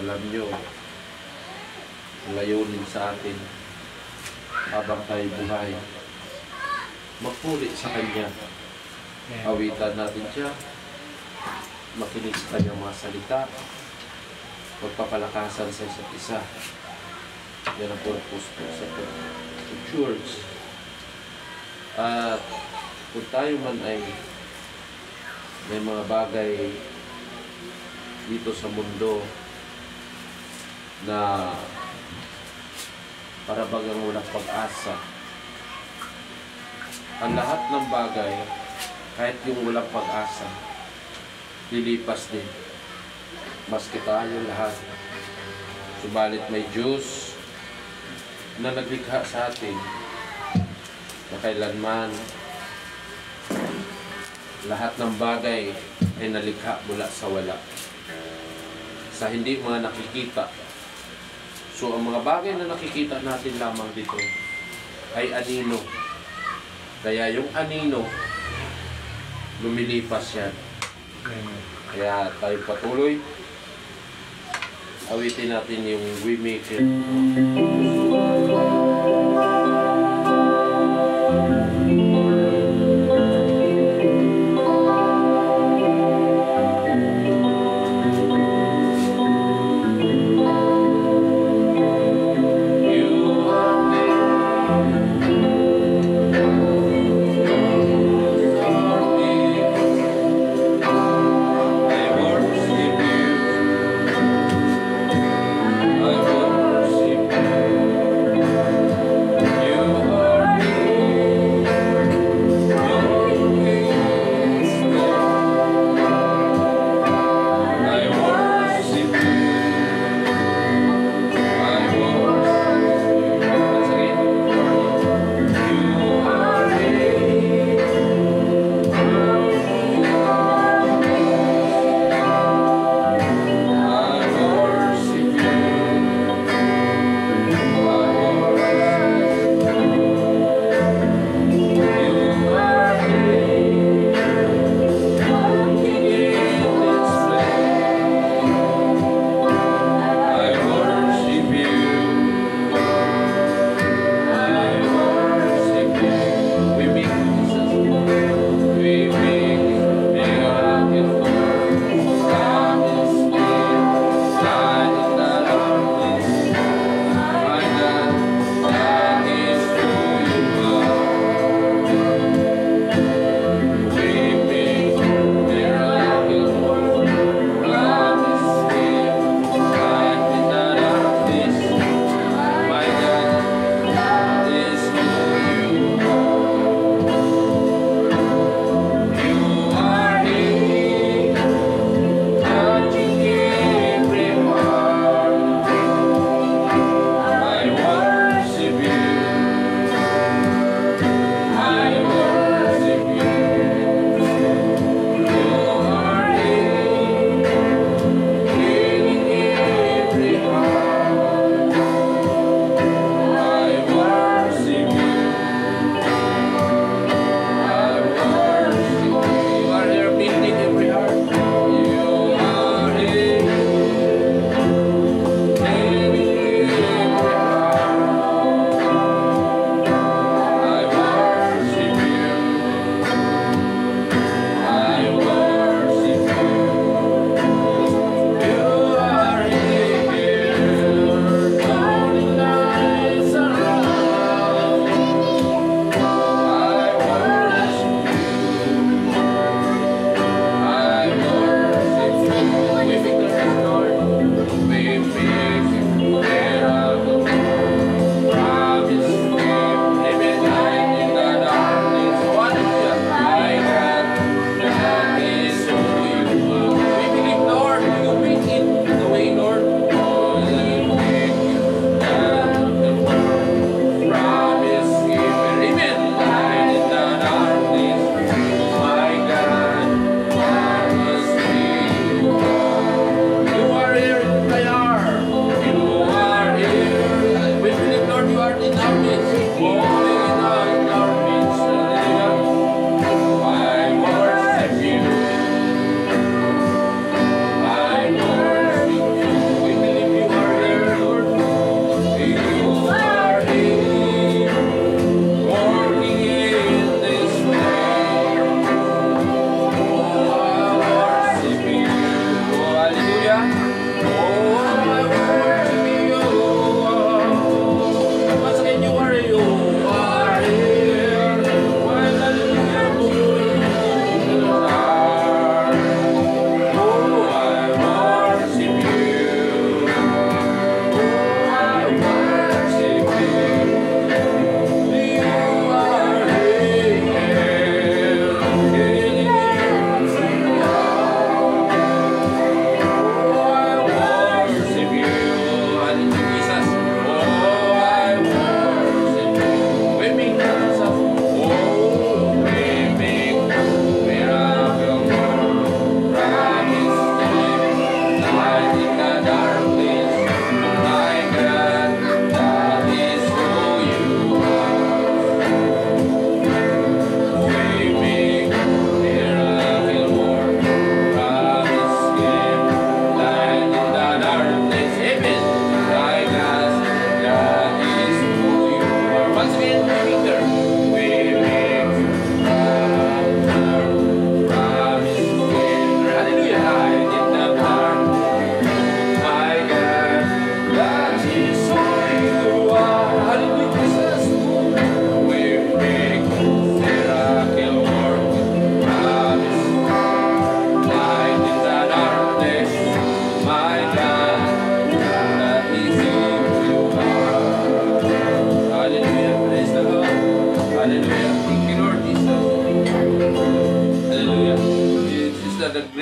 Alam nyo, layunin sa atin habang tayo buhay, magpuri sa Kanya. Awitan natin siya, makinig sa Kanyang mga salita, magpapalakasan sa isa't isa. Yan ang purpose po sa church. At kung tayo man ay may mga bagay dito sa mundo na para bagang walang pag-asa, ang lahat ng bagay, kahit yung walang pag-asa, lilipas din. Maski tayo lahat. Subalit may Diyos na naglikha sa atin na kailanman lahat ng bagay ay nalikha mula sa wala, sa hindi mga nakikita. So ang mga bagay na nakikita natin lamang dito ay anino. Kaya yung anino, lumilipas yan. Kaya tayo patuloy, awitin natin yung We Make It.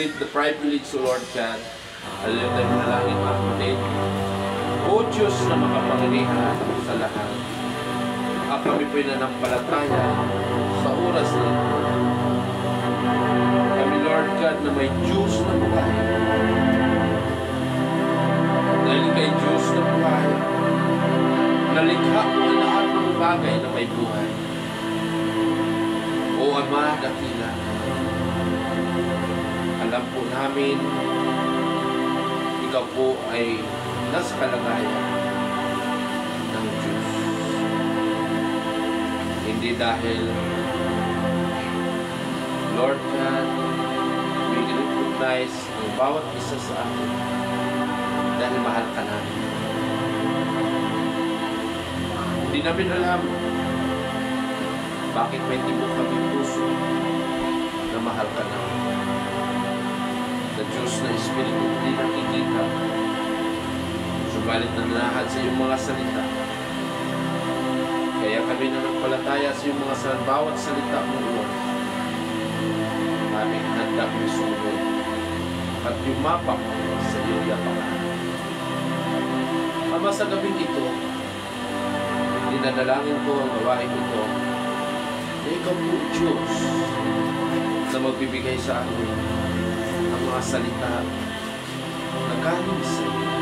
great the privilege, O Lord God. Hallelujah tayo manalangin, mga kapatid. O Diyos na makapangyarihan sa lahat, kami po'y nanampalataya sa oras na ito. Kami, Lord God, na may Diyos na buhay. Dahil kay Diyos na buhay, nalikha mo ang lahat ng bagay na may buhay. O Ama, dakila, alam po namin, ikaw po ay nasa kalagayan ng Diyos. Hindi dahil, Lord God, we recognize ang bawat isa sa amin dahil mahal ka namin. Hindi namin alam bakit may tibok kami puso na mahal ka namin. Na Diyos na Espiritu hindi nakikita, subalit nananahad sa iyong mga salita. Kaya kami nanampalataya sa iyong mga bawat salita mo, Lord. Aming handa mo sumunod at yumapak sa iyong yapakan. Ama, sa gabing ito, dinadalangin ko ang gawain ito na ikaw po, Diyos, na magbibigay sa amin ang mga salita na galing sa iyo.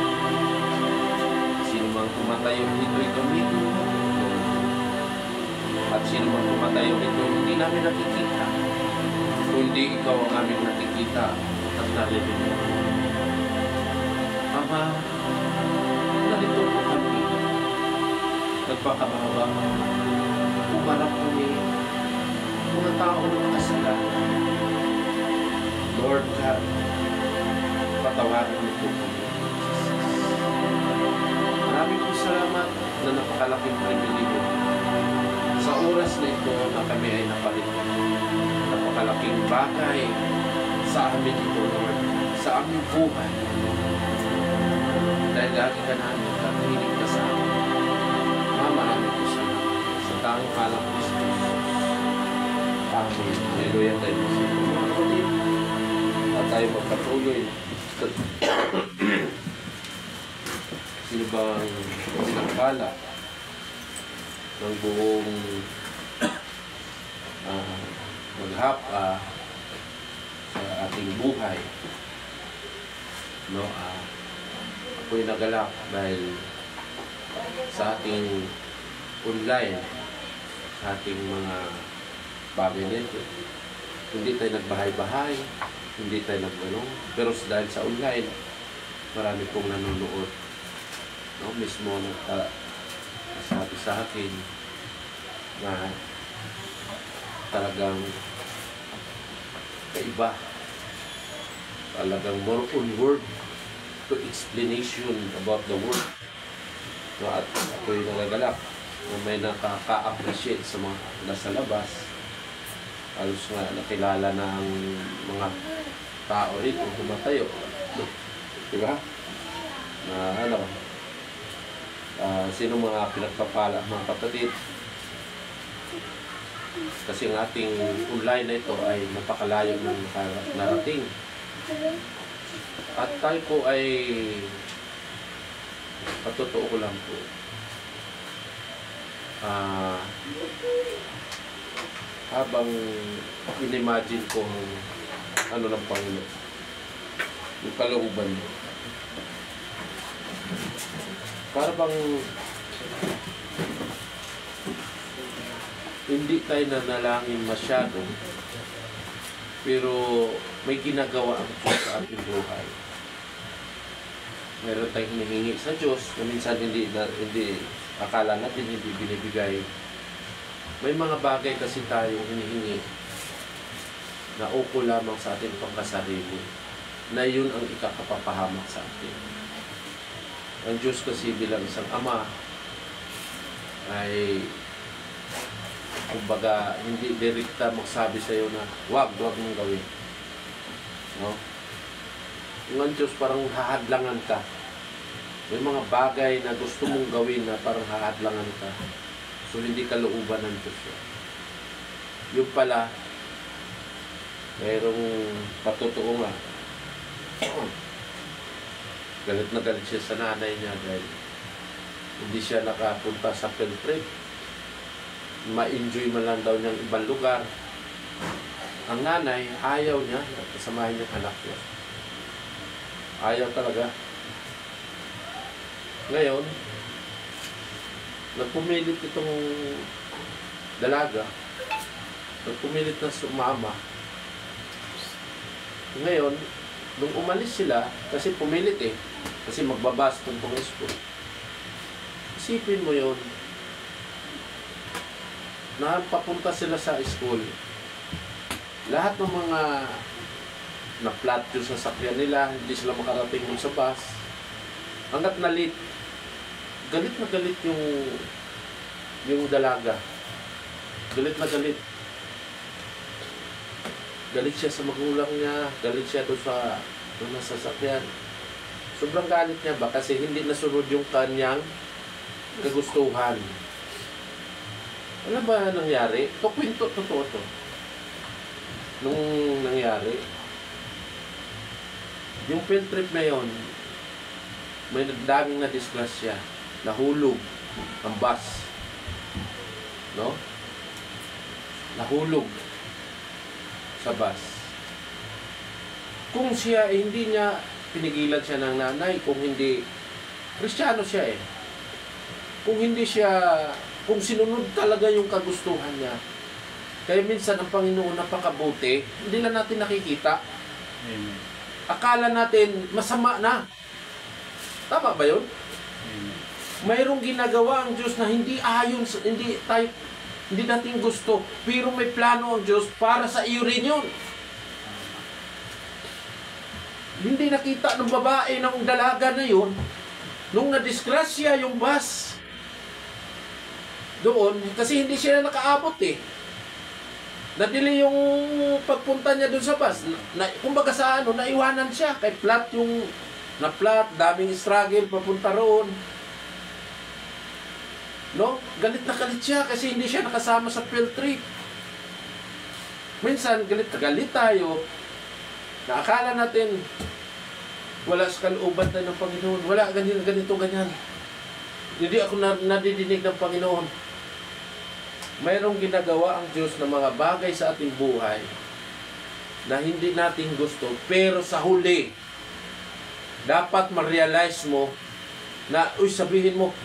Sino mang tumatayo dito'y gamitin mo. At sino mang tumatayo dito, hindi namin nakikita. Kundi ikaw ang aming nakikita at naririnig. Ama, narito po kami. Nagpakabawa. Umarap kami. Mga taong kasalanan. Lord God, patawarin mo po kami. Maraming po salamat na napakalaking pribilehiyo sa oras na ito na kami ay napalitan. Napakalaking bagay sa amin ito, Lord, sa aming buhay. Dahil lagi ka namin, kakinig ka sa amin. Maraming po salamat sa taong alam ko sa Jesus. Amen. Hallelujah tayo po sa mga kapatid. At tayo magpatuloy. Sino bang sinakala ng buong maghapa sa ating buhay? No, ako'y nagalak dahil sa ating online, sa ating mga bagay nito. Hindi tayo nagbahay-bahay, hindi tayo nag-ano, pero dahil sa online, marami pong nanonood. No, mismo nagsasabi sa akin na talagang kaiba. Talagang more on word to explanation about the word. No, at ako'y nagagalak na may nakaka-appreciate sa mga nasa labas. Halos nga nakilala ng mga tao rito kumatayo. Diba? Na ano, sino mga pinagpapala mga kapatid. Kasi ang ating online na ito ay napakalayo ng narating. At tayo po ay patotoo ko lang po. Habang in-imagine ko ano ng Panginoon, yung kalooban niya. Para bang hindi tayo nanalangin masyado, pero may ginagawa ang Diyos sa ating buhay. Meron tayong hinihingi sa Diyos na minsan hindi akala natin hindi binibigay. May mga bagay kasi tayong hinihingi na uko lamang sa ating pagkasarili, na yun ang ikakapapahamak sa atin. Ang Diyos kasi bilang isang ama ay kumbaga hindi direkta magsabi sa iyo na wag mong gawin. No? Yung ang Diyos parang hahadlangan ka. May mga bagay na gusto mong gawin na parang hahadlangan ka. So, hindi kalooban ng Diyos. Yung pala, mayroong patotoo nga Galit na galit siya sa nanay niya dahil hindi siya nakapunta sa field trip. Ma-enjoy man lang daw niyang ibang lugar. Ang nanay, ayaw niya na kasamahin yung anak niya. Ayaw talaga. Ngayon, nagpumilit itong dalaga. Nagpumilit na sumama. Ngayon, nung umalis sila, kasi pumilit eh, kasi magbabas tungkol sa school. Isipin mo yun, na papunta sila sa school. Lahat ng mga na-flat yung sasakyan nila, hindi sila makarating dun sa bus. Hanggat nalit, galit na galit yung dalaga. Galit na galit. Galit siya sa magulang niya, galit siya doon sa sasakyan. Sobrang galit niya ba kasi hindi nasunod yung kanyang kagustuhan. Ano ba nangyari? Ito kwento, totoo to. Nung nangyari, yung field trip na yun, may daming na-disgrasya. Nahulog ang bus. No? Nahulog sa bus. Kung siya, hindi niya pinigilan siya ng nanay, kung hindi, Kristiyano siya eh. Kung hindi siya, kung sinunod talaga yung kagustuhan niya, kaya minsan ang Panginoon napakabuti, hindi lang natin nakikita. Amen. Akala natin masama na. Tama ba yun? Amen. Mayroong ginagawa ang Diyos na hindi ayon, hindi natin gusto, pero may plano ang Diyos para sa iyo rin yun. Hindi nakita ng babae ng dalaga na yun, nung nadisgrasya yung bus doon, kasi hindi siya nakaabot eh. Nadili yung pagpunta niya doon sa bus. Kumbaga sa ano, naiwanan siya. Kay flat yung na-flat, daming struggle papunta roon. No? Galit na galit siya kasi hindi siya nakasama sa field trip. Minsan, galit na galit tayo. Na akala natin, wala sa kalooban tayo ng Panginoon. Wala, ganito, ganyan. Hindi ako nadidinig ng Panginoon. Mayroong ginagawa ang Diyos ng mga bagay sa ating buhay na hindi natin gusto, pero sa huli, dapat ma-realize mo na, sabihin mo,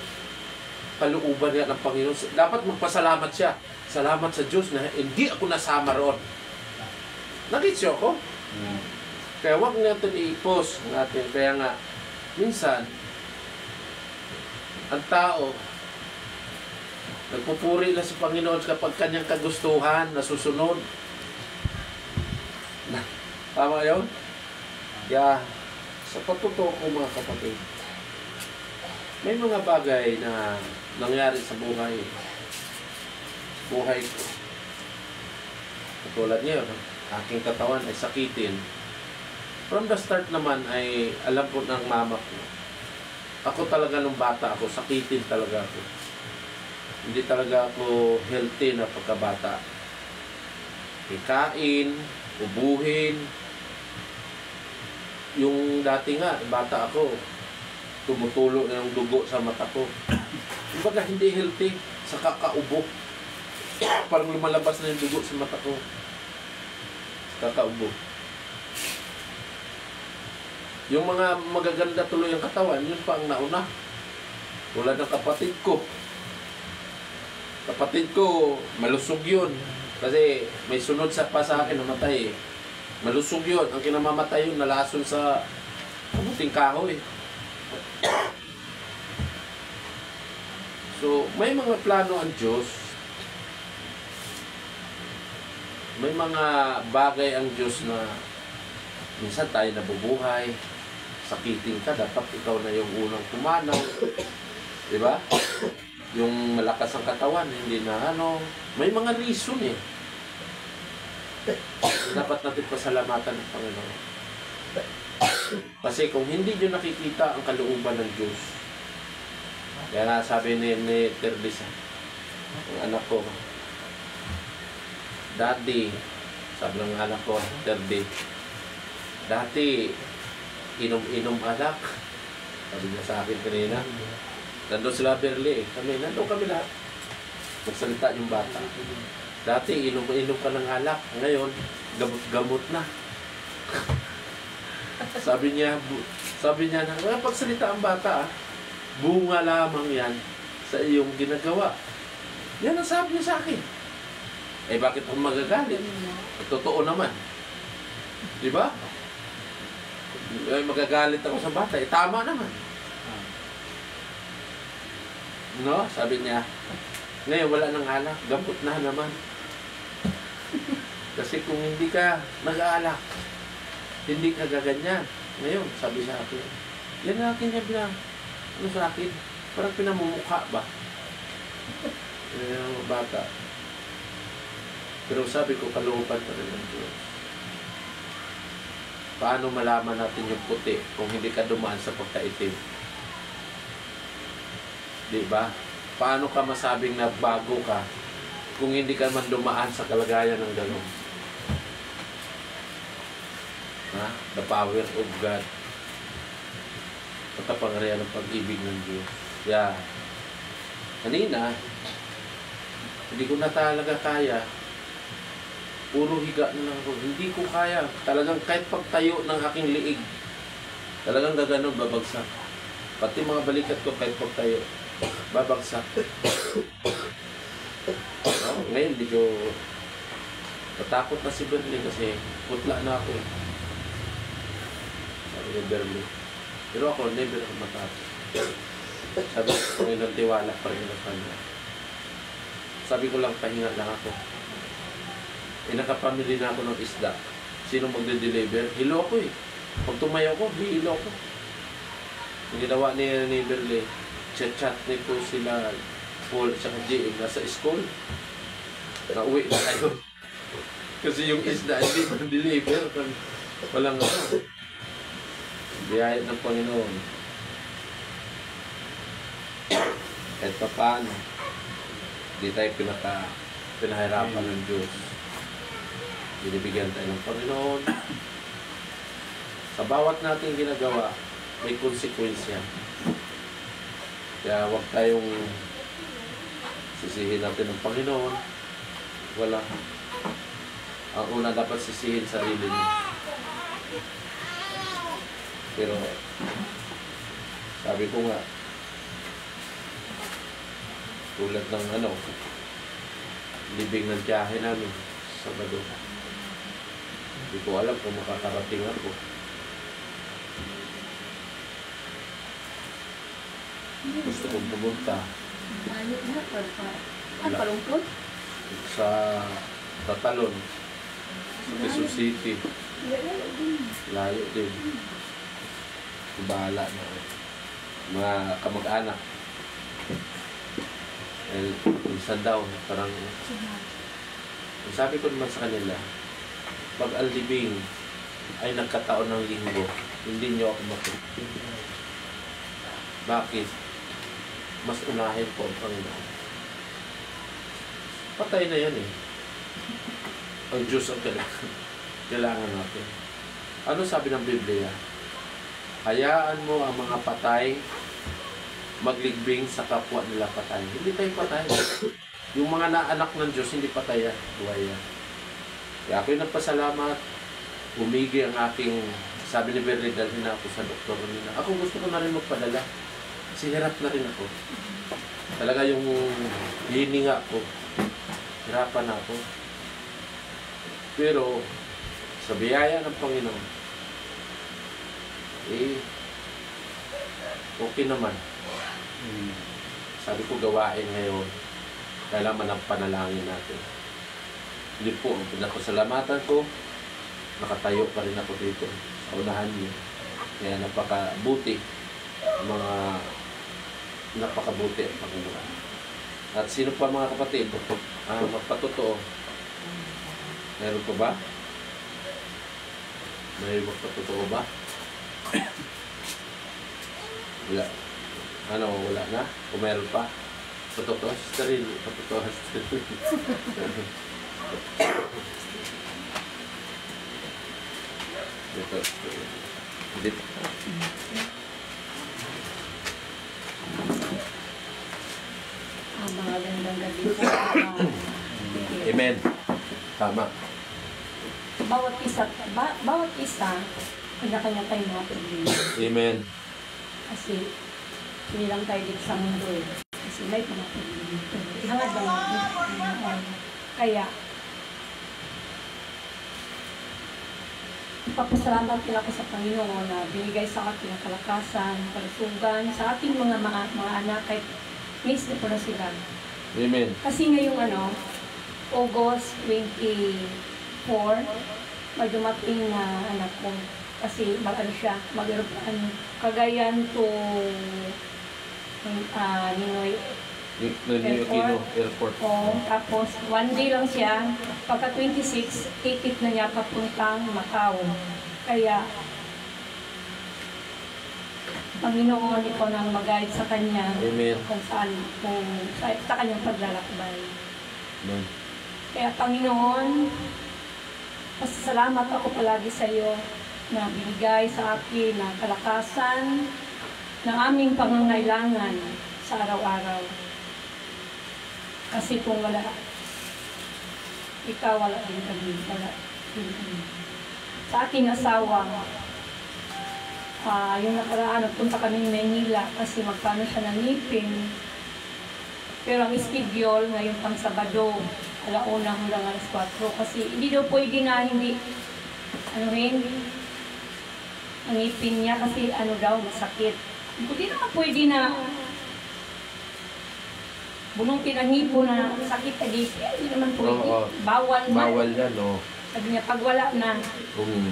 kalooban yan ng Panginoon. Dapat magpasalamat siya. Salamat sa Diyos na hindi ako nasama roon. Nakita ako? Kaya huwag natin i-post natin. Kaya nga, minsan, ang tao, nagpupuri lang sa Panginoon kapag kanyang kagustuhan, nasusunod. Tama yun? Kaya, sa patuto ko mga kapatid, may mga bagay na nangyari sa buhay ko. Katulad ngayon, aking katawan ay sakitin. From the start naman ay alam ko ng mama ko. Ako talaga nung bata ako, sakitin talaga ako. Hindi talaga ako healthy na pagkabata. Ikain, ubuhin. Yung dati nga, bata ako, tumutulo na yung dugo sa mata ko. Kumbaga hindi healthy sa kakaubo. Parang lumalabas na yung dugo sa mata ko. Sa kakaubo. Yung mga magaganda tuloy ang katawan, yun pa ang nauna. Wala ng kapatid ko. Kapatid ko, malusog yun. Kasi may sunod pa sa akin, namatay eh. Malusog yun. Ang kinamamatay yun, nalason sa kabuting kahoy. So, may mga plano ang Diyos. May mga bagay ang Diyos na minsan tayo nabubuhay. Sakitin ka, dapat ikaw na yung unang pumanaw. Diba? Yung malakas ang katawan, hindi na ano. May mga reason eh. Dapat natin pasalamatan ng Panginoon. Kasi kung hindi nyo nakikita ang kalooban ng Diyos, kaya nga sabi ni Teresa, ang anak ko, Daddy, sabi ng anak ko, Daddy, dati, inom alak. Sabi niya sa akin kanina. Nandun sila Berli eh. Nandun kami lahat. Nagsalita yung bata. Dati, inom ka ng alak. Ngayon, gamot na. sabi niya na, pagsalita ang bata, bunga lamang yan sa iyong ginagawa. Yan ang sabi niya sa akin. Eh, bakit ako magagalit? Totoo naman. Di ba? Magagalit ako sa bata. Eh, tama naman. No? Sabi niya, ngayon wala nang alak. Gamot na naman. Kasi kung hindi ka nag-aalak, hindi ka gaganyan. Ngayon, sabi sa akin, yan na akin niya bilang, ano sa akin? Parang pinamumukha ba? Yung bata. Pero sabi ko, kalooban pa rin ng Diyos. Paano malaman natin yung puti kung hindi ka dumaan sa pagkaitim? Diba? Paano ka masabing na bago ka kung hindi ka man dumaan sa kalagayan ng gano'n? Ha? The power of God. Pagkapangyarihan ng pag-ibig ng Diyos. Yeah. Kanina, hindi ko na talaga kaya. Puro higa na lang ako. Hindi ko kaya. Talagang kahit pagtayo ng aking liig, talagang gaganon, babagsak. Pati mga balikat ko kahit pagtayo, babagsak. Ngayon, hindi ko natakot na si Berli kasi putla na ako eh. Sabi ni Berli. Pero ako, never ako matakot. Sabi ko, may nagtiwala pa rin ako kanya. Sabi ko lang, pahinga lang ako. Nakapamili na ako ng isda. Sino magde-deliver? Hilo ako eh. Pag tumayo ko, hilo ako. Yung ginawa ni Berli, chat-chat nito sila Paul at JM nasa school. Nauwi na tayo. Kasi yung isda hindi mag-deliver. Walang ano. Biyaya ng Panginoon. Kahit pa paano, hindi tayo pinahirapan ng Diyos. Binibigyan tayo ng Panginoon. Sa bawat nating ginagawa, may konsekwensya. Kaya huwag tayong sisihin natin ng Panginoon. Wala. Ang una dapat sisihin sarili niyo. Pero, sabi ko nga, tulad ng libing ng tiyahe namin, Sabado. Hindi ko alam kung makakarating ako. Gusto kong pumunta. Layo na, palungkot? Sa Tatalon. Sa Quezon City. Layo din. Bahala na. Mga kamag-anak. Minsan daw, parang sabi ko naman sa kanila, pag alibing ay nagkataon ng linggo, hindi nyo ako matutunan. Bakit? Mas unahin po ang Panginoon. Patay na yan eh. Ang Diyos ang kailangan natin. Ano sabi ng Biblia? Hayaan mo ang mga patay magligbing sa kapwa nila patay. Hindi tayo patay. Yung mga naanak ng Diyos, hindi patay yan. Buhay yan. Kaya ako'y nagpasalamat. Umigi ang aking, sabi ni Berli, dalhin na ako sa doktor nila. Ako gusto ko na rin magpadala. Kasi hirap na rin ako. Talaga yung hininga ko. Hirapan ako. Pero, sa biyaya ng Panginoon, okay naman. Sabi ko gawain ngayon, kailangan ang panalangin natin. Hindi po, ang pinasalamatan ko, nakatayo pa rin ako dito sa unahan niyo. Kaya napakabuti ang Panginoon. At sino pa mga kapatid, magpatotoo? Meron pa ba? May magpatotoo ba? Wala. Wala na? O meron pa? Patotoo sa sarili. Patotoo sa sarili. Ito. Hindi. Mga gandang gabi po. Amen. Tama. Bawat isa, kanya-kanya tayong mga problema. Amen. Kasi, hindi lang tayo dito sa mundo eh. Kasi may mga problema. Ihangad lang natin. Kaya, papasalamat nila ko sa Panginoon na binigay sa akin ang kalakasan, kalusugan, sa ating mga anak kahit miss na po na sila. Amen. Kasi ngayong August 24, may dumating na anak ko. Kasi siya, Cagayan to Ninoy Airport. Tapos, one day lang siya. Pagka 26, ticket na niya papuntang Macau. Kaya, Panginoon, ikaw nang mag-guide sa kanya. Amen. Kung saan, sa kanyang paglalakbay. Amen. Kaya, Panginoon, pasasalamat ako palagi sa iyo na binigay sa akin ng kalakasan ng aming pangangailangan sa araw-araw. Kasi kung wala, ikaw wala din kami. Wala din kami. Sa aking asawa, yung nakaraan, nagpunta kami ng Manila kasi magkano siya ng ngipin. Pero ang schedule ngayon pang Sabado, 1:00 hanggang 4:00. Kasi hindi daw pwede na hindi, ang ngipin niya kasi masakit. Hindi naman pwede na bunutin ang hipo na sakit sa ngipin. Hindi naman pwede. Bawal na. Bawal yan, no? Sabi niya, pag wala na.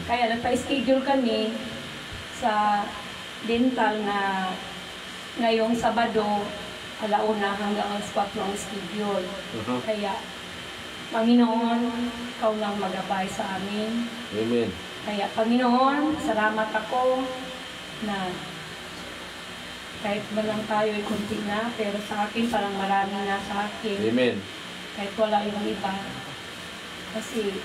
Kaya nagpa-schedule kami sa dental na ngayong Sabado, 1:00 hanggang 4:00 ang schedule. Kaya, Panginoon, ikaw lang mag-abay sa amin. Amen. Kaya, Panginoon, salamat ako na kahit man lang tayo ay kunti na, pero sa akin parang marami na sa akin. Amen. Kahit wala yung iba. Kasi,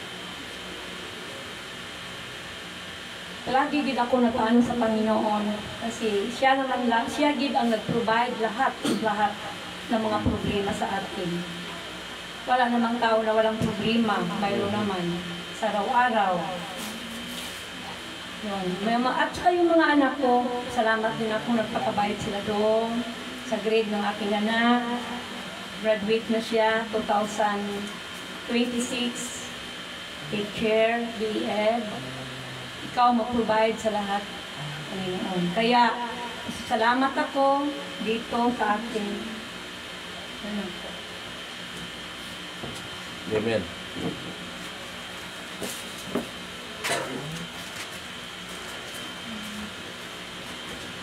lagi din ako nag-ano sa Panginoon. Kasi siya naman lang, siya gid ang nag-provide lahat ng mga problema sa atin. Wala namang tao na walang problema, mayroon naman sa araw-araw. Yun. At saka yung mga anak ko, salamat din ako, nagpapabayad sila doon sa grade ng aking anak. Graduate na siya, 2026, teacher, BEd. Ikaw mag-provide sa lahat, Panginoon. Kaya, salamat ako dito sa akin. Amen.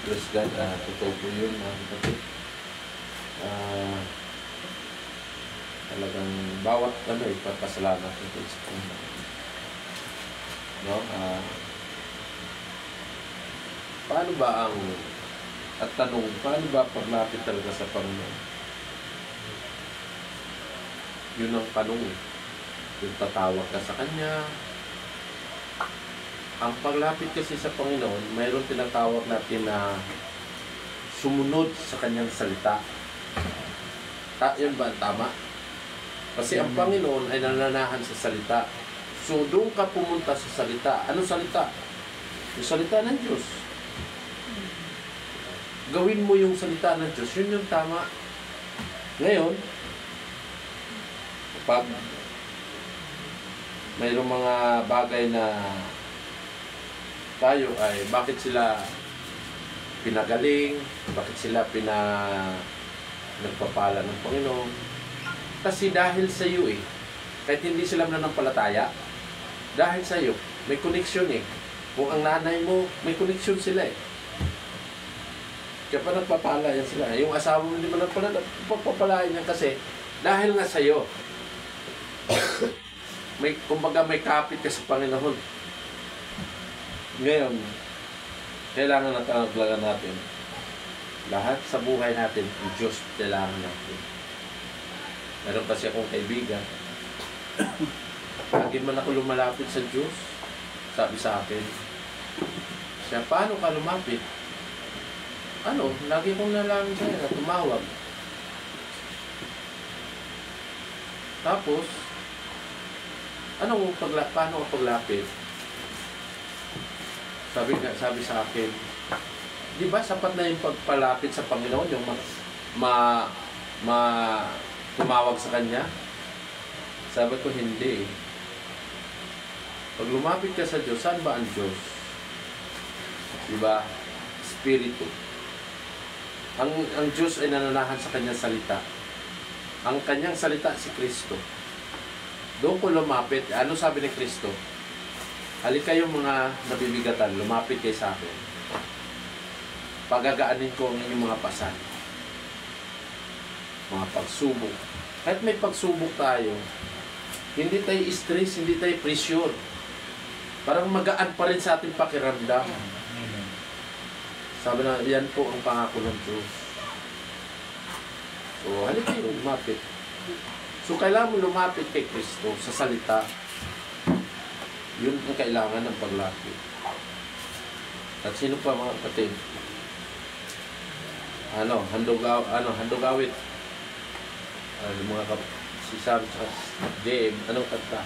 Praise God, totoo po yun, mga kapatid. Talagang bawat ipapasalamat ito sa Panginoon. No? Paano ba paano ba paglapit talaga sa Panginoon? Yun ang tanong eh. Yung tatawag ka sa Kanya. Ang paglapit kasi sa Panginoon, mayroon tinatawag natin na sumunod sa Kanyang salita. Yun ba ang tama? Kasi ang Panginoon ay nananahan sa salita. So, doon ka pumunta sa salita. Anong salita? Yung salita ng Diyos. Gawin mo yung salita ng Diyos. Yun yung tama. Ngayon, pag mayroong mga bagay na tayo ay bakit sila pinagaling, bakit sila nagpapala ng Panginoon. Kasi dahil sa iyo kahit hindi sila nananampalataya, dahil sa iyo, may connection Kung ang nanay mo, may connection sila Kaya pa nagpapala yan sila. Yung asawa mo hindi mo nagpapalain yan kasi dahil nga sa iyo. Kumbaga may kapit ka sa Panginoon. Ngayon, kailangan natangaglagan natin. Lahat sa buhay natin, ang Diyos kailangan natin. Meron kasi akong kaibigan. Lagi man ako lumalapit sa Diyos, sabi sa akin, Siya, paano ka lumapit? Ano, lagi kong nalangin sa'yo na tumawag. Tapos, paano ang paglapit? Sabi sa akin, di ba sapat na yung pagpalapit sa Panginoon, yung tumawag sa Kanya? Sabi ko, hindi. Pag lumapit ka sa Diyos, saan ba ang Diyos? Di ba? Espiritu. Ang Diyos ay nananahan sa Kanyang salita. Ang Kanyang salita si Kristo. Doon ko lumapit. Ano sabi ni Kristo? Halika kayong mga nabibigatan, lumapit kayo sa akin. Pagagaanin ko ang inyong mga pasan. Mga pagsubok. Kahit may pagsubok tayo, hindi tayo stress, hindi tayo pressure. Parang magaan pa rin sa ating pakiramdam. Sabi na, yan po ang pangako ng Diyos. So, halika kayo, lumapit. So, kailangan mo lumapit kay Kristo sa salita. Yun ang kailangan ng paglapit. At sino pa mga kapatid? Handogawit. Mga si Sam sa DM, anong kanta?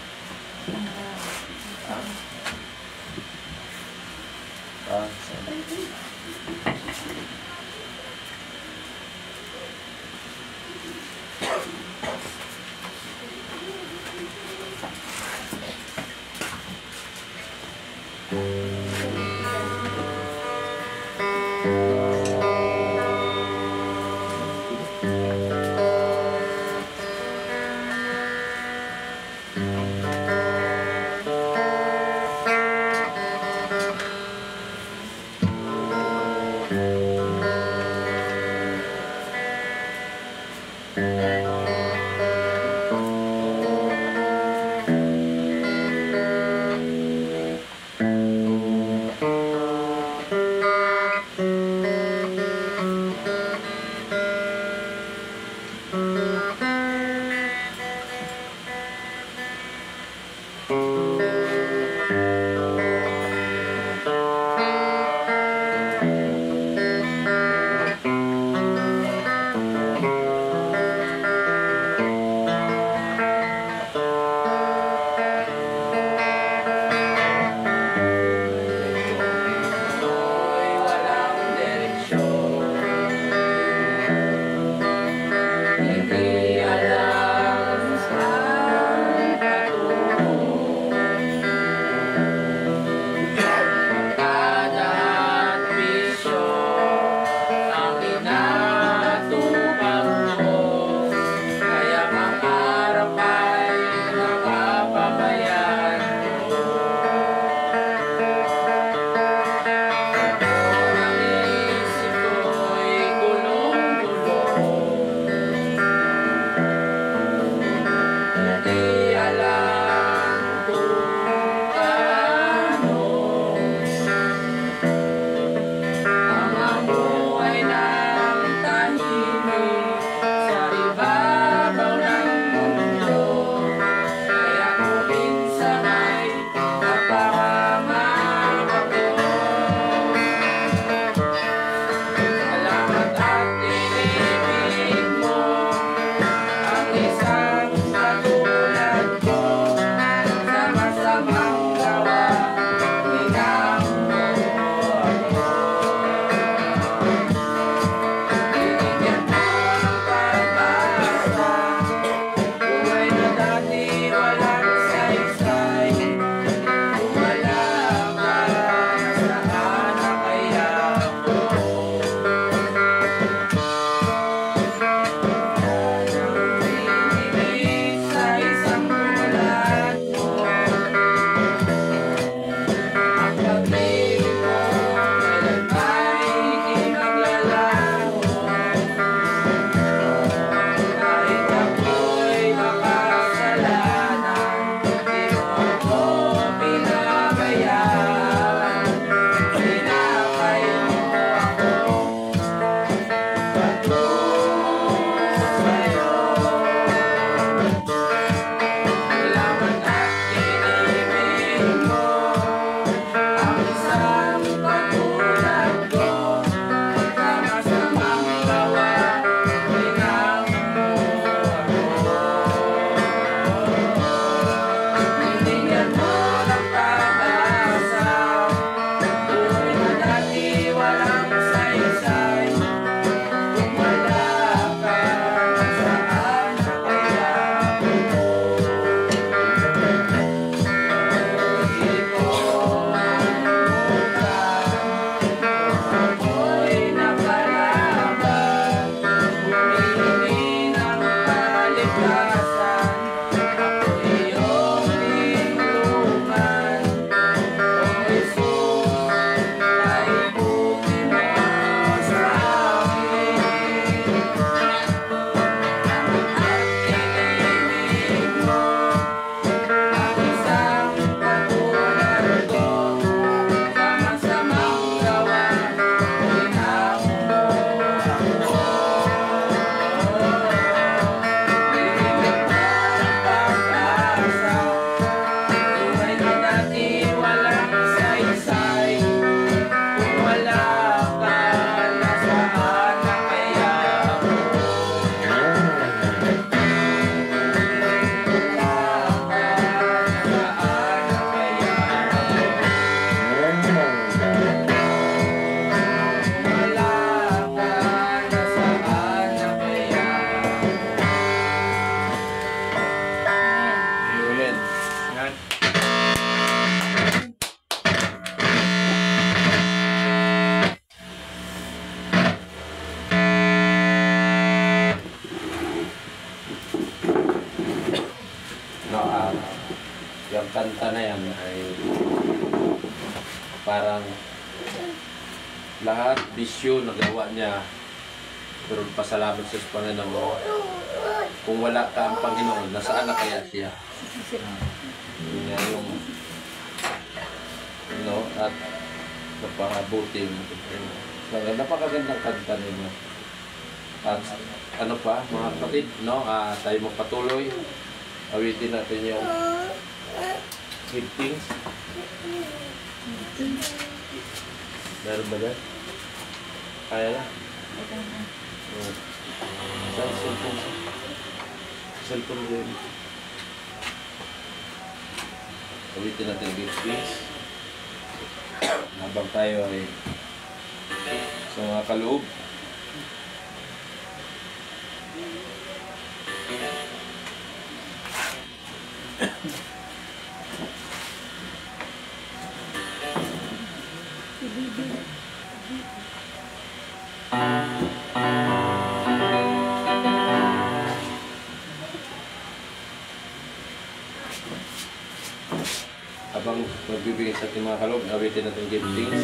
kanta na yan ay parang lahat bisyo nagawa niya, pero pasalamat sa Panginoon. Kung wala ka ang Panginoon, nasaan na kaya siya? Yun nga yung at napakabuti mo. Napakagandang kanta niya. At ano pa, mga kapatid, tayo magpatuloy. Awitin natin yung giftings. Meron ba dyan? Kaya na? Saan cellphone? Cellphone din. Awitin natin yung giftings. Habang tayo ay sa mga kaloob. Habang magbibigay sa ating mga kaloob, awitin natin giftings.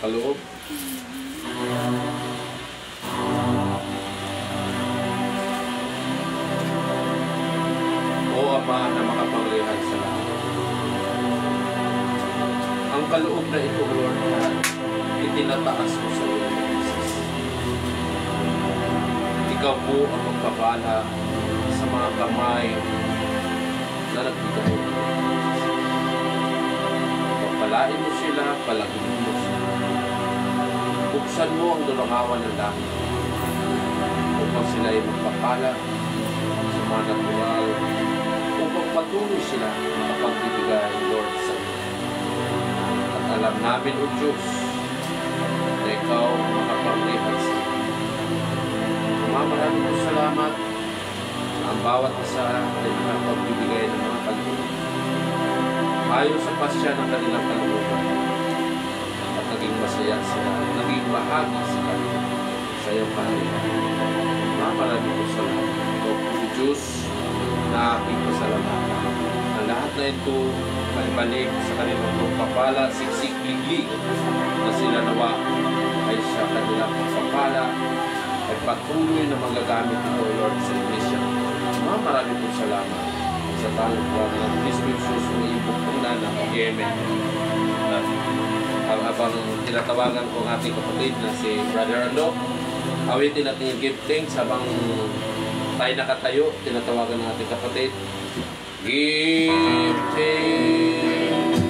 kaloob. O Ama na makapangyarihan sa lahat. Ang kaloob na ito, Lord, itinataas mo sa iyo, Jesus. Ikaw po ang magpapala sa mga kamay na nagbigay. Pagpalain mo sila, palagin mo sila. Buksan mo ang dulangawan ng langit upang sila ay magpapala sa mga natural, upang patuloy sila makapagbibigay, Lord, sa iyo. At alam namin, O Diyos, na ikaw makapangyarihan sa iyo. Maraming salamat na ang bawat isa ay makapagbibigay ng mga kalooban ayon sa pasya ng kanilang kalooban at naging masaya sila, naging bahagi sila sa iyong kaharian. Maraming salamat, O Diyos, na aking pasalamatan. Ang lahat na ito balik sa kanilang pagpapala, siksik, liglig na sila nawa ay sa kanilang pagpapala ay patuloy na magagamit ito, Lord, sa Iglesia. Maraming salamat sa tanging buwan ng Kristo Jesus na ibukong na ng Yemen. At habang tinatawagan ko ang ating kapatid na si Brother Ando, awitin natin yung give thanks habang tayo nakatayo, tinatawagan ng ating kapatid. Give thanks.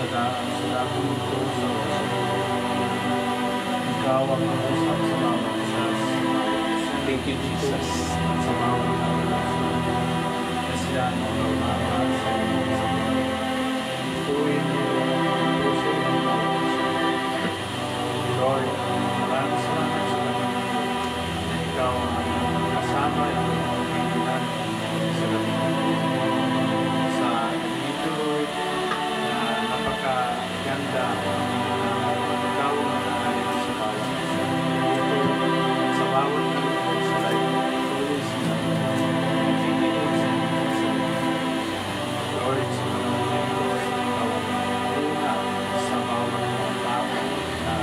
sa dako nito sa ikaw ang usap sa bawat isa. Thank you, Jesus. Sa bawat kasi yan ang mahal sa tuwin ang puso ng bawat isa. Lord, maraming salamat sa kanya na ikaw ang kasama ang pagkikilan sa gabi. Sa dito, Lord, na napakaganda na ikaw ang nakalit sa bawat isa. Dito, sa bawat kalungkot sa life, tuloy sila nakikinig sa inyong salita. Lord, sa kalungkot, Lord, ikaw ang una sa bawat mga tao na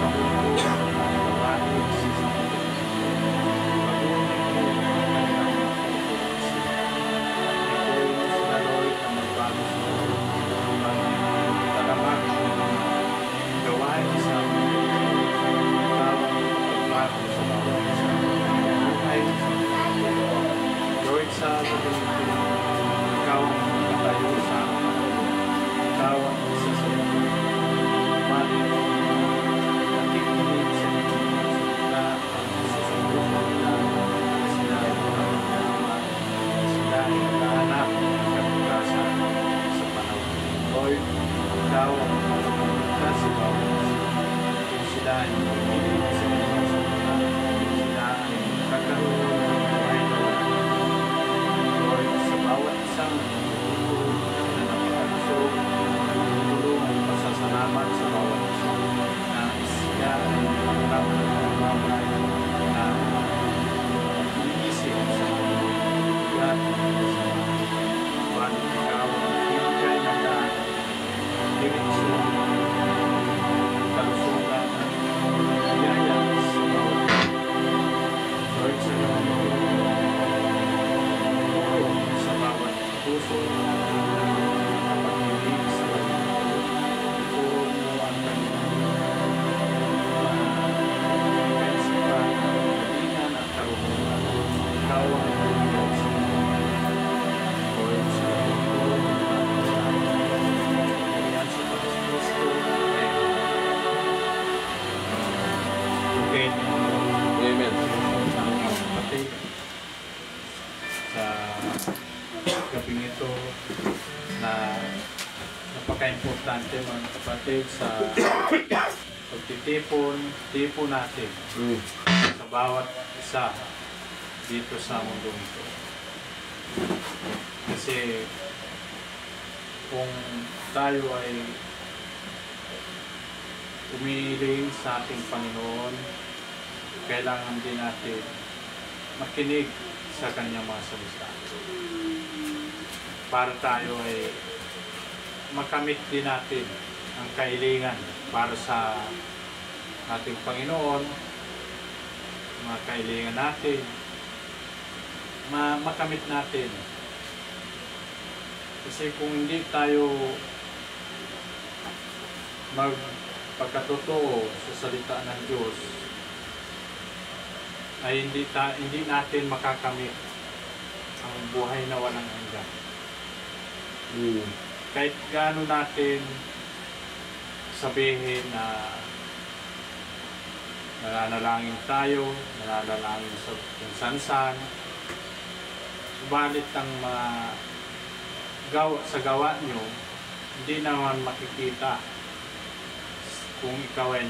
kabulong na nagawin sa salita. Pag-uwi mo ang kanilang puso at isip. Ituloy mo sila, Lord, na magbago sa talamak gawain sa ikaw ang pagbago sa bawat isa. Buhay Lord, sa gabi ito, ikaw ang nakatayo sa akin. Ikaw ang isa sa iyo. Pati nakikinig sa inyong salita ang susunod nila. Sila ay nagkakaman. Sila ay naghahanap ng kaputasan sa panahon. Lord, ikaw ang nakakita sa bawat isa. Kung sila ay nakikinig sa inyong salita, sila ay nagkakaroon ng buhay na walang Lord, sa bawat isang tutulong na napakalusog, tutulong at pasasalamat sa bawat isa na siya ay nagkakaroon ng bagay na iniisip sa bigat sa paano ikaw ang ibigay ng daan, direksyon, kalusugan, biyaya sa bawat isa. Lord, sa sa bawat puso na pag-ibig sa ituro mo ang kanilang kaisipan, kalingan at karunungan. Ikaw ang ibigay sa kanila. Lord, sa ituro mo ang kanilang sa Pagkristo. Okay. Amen. Ang kapatid sa gabing ito na napaka-importante mga kapatid sa pagtitipon natin sa bawat isa dito sa mundo ito. Kasi kung tayo ay umiiling sa ating Panginoon, kailangan din natin makinig sa kanyang mga salita. Para tayo ay makamit din natin ang kahilingan para sa ating Panginoon, mga kahilingan natin, makamit natin. Kasi kung hindi tayo magpagkatotoo sa salita ng Diyos, ay hindi natin makakamit ang buhay na walang hanggan. Kahit gaano natin sabihin na nananalangin tayo, nananalangin sa sansan, subalit ang sa gawa nyo, hindi naman makikita kung ikaw ay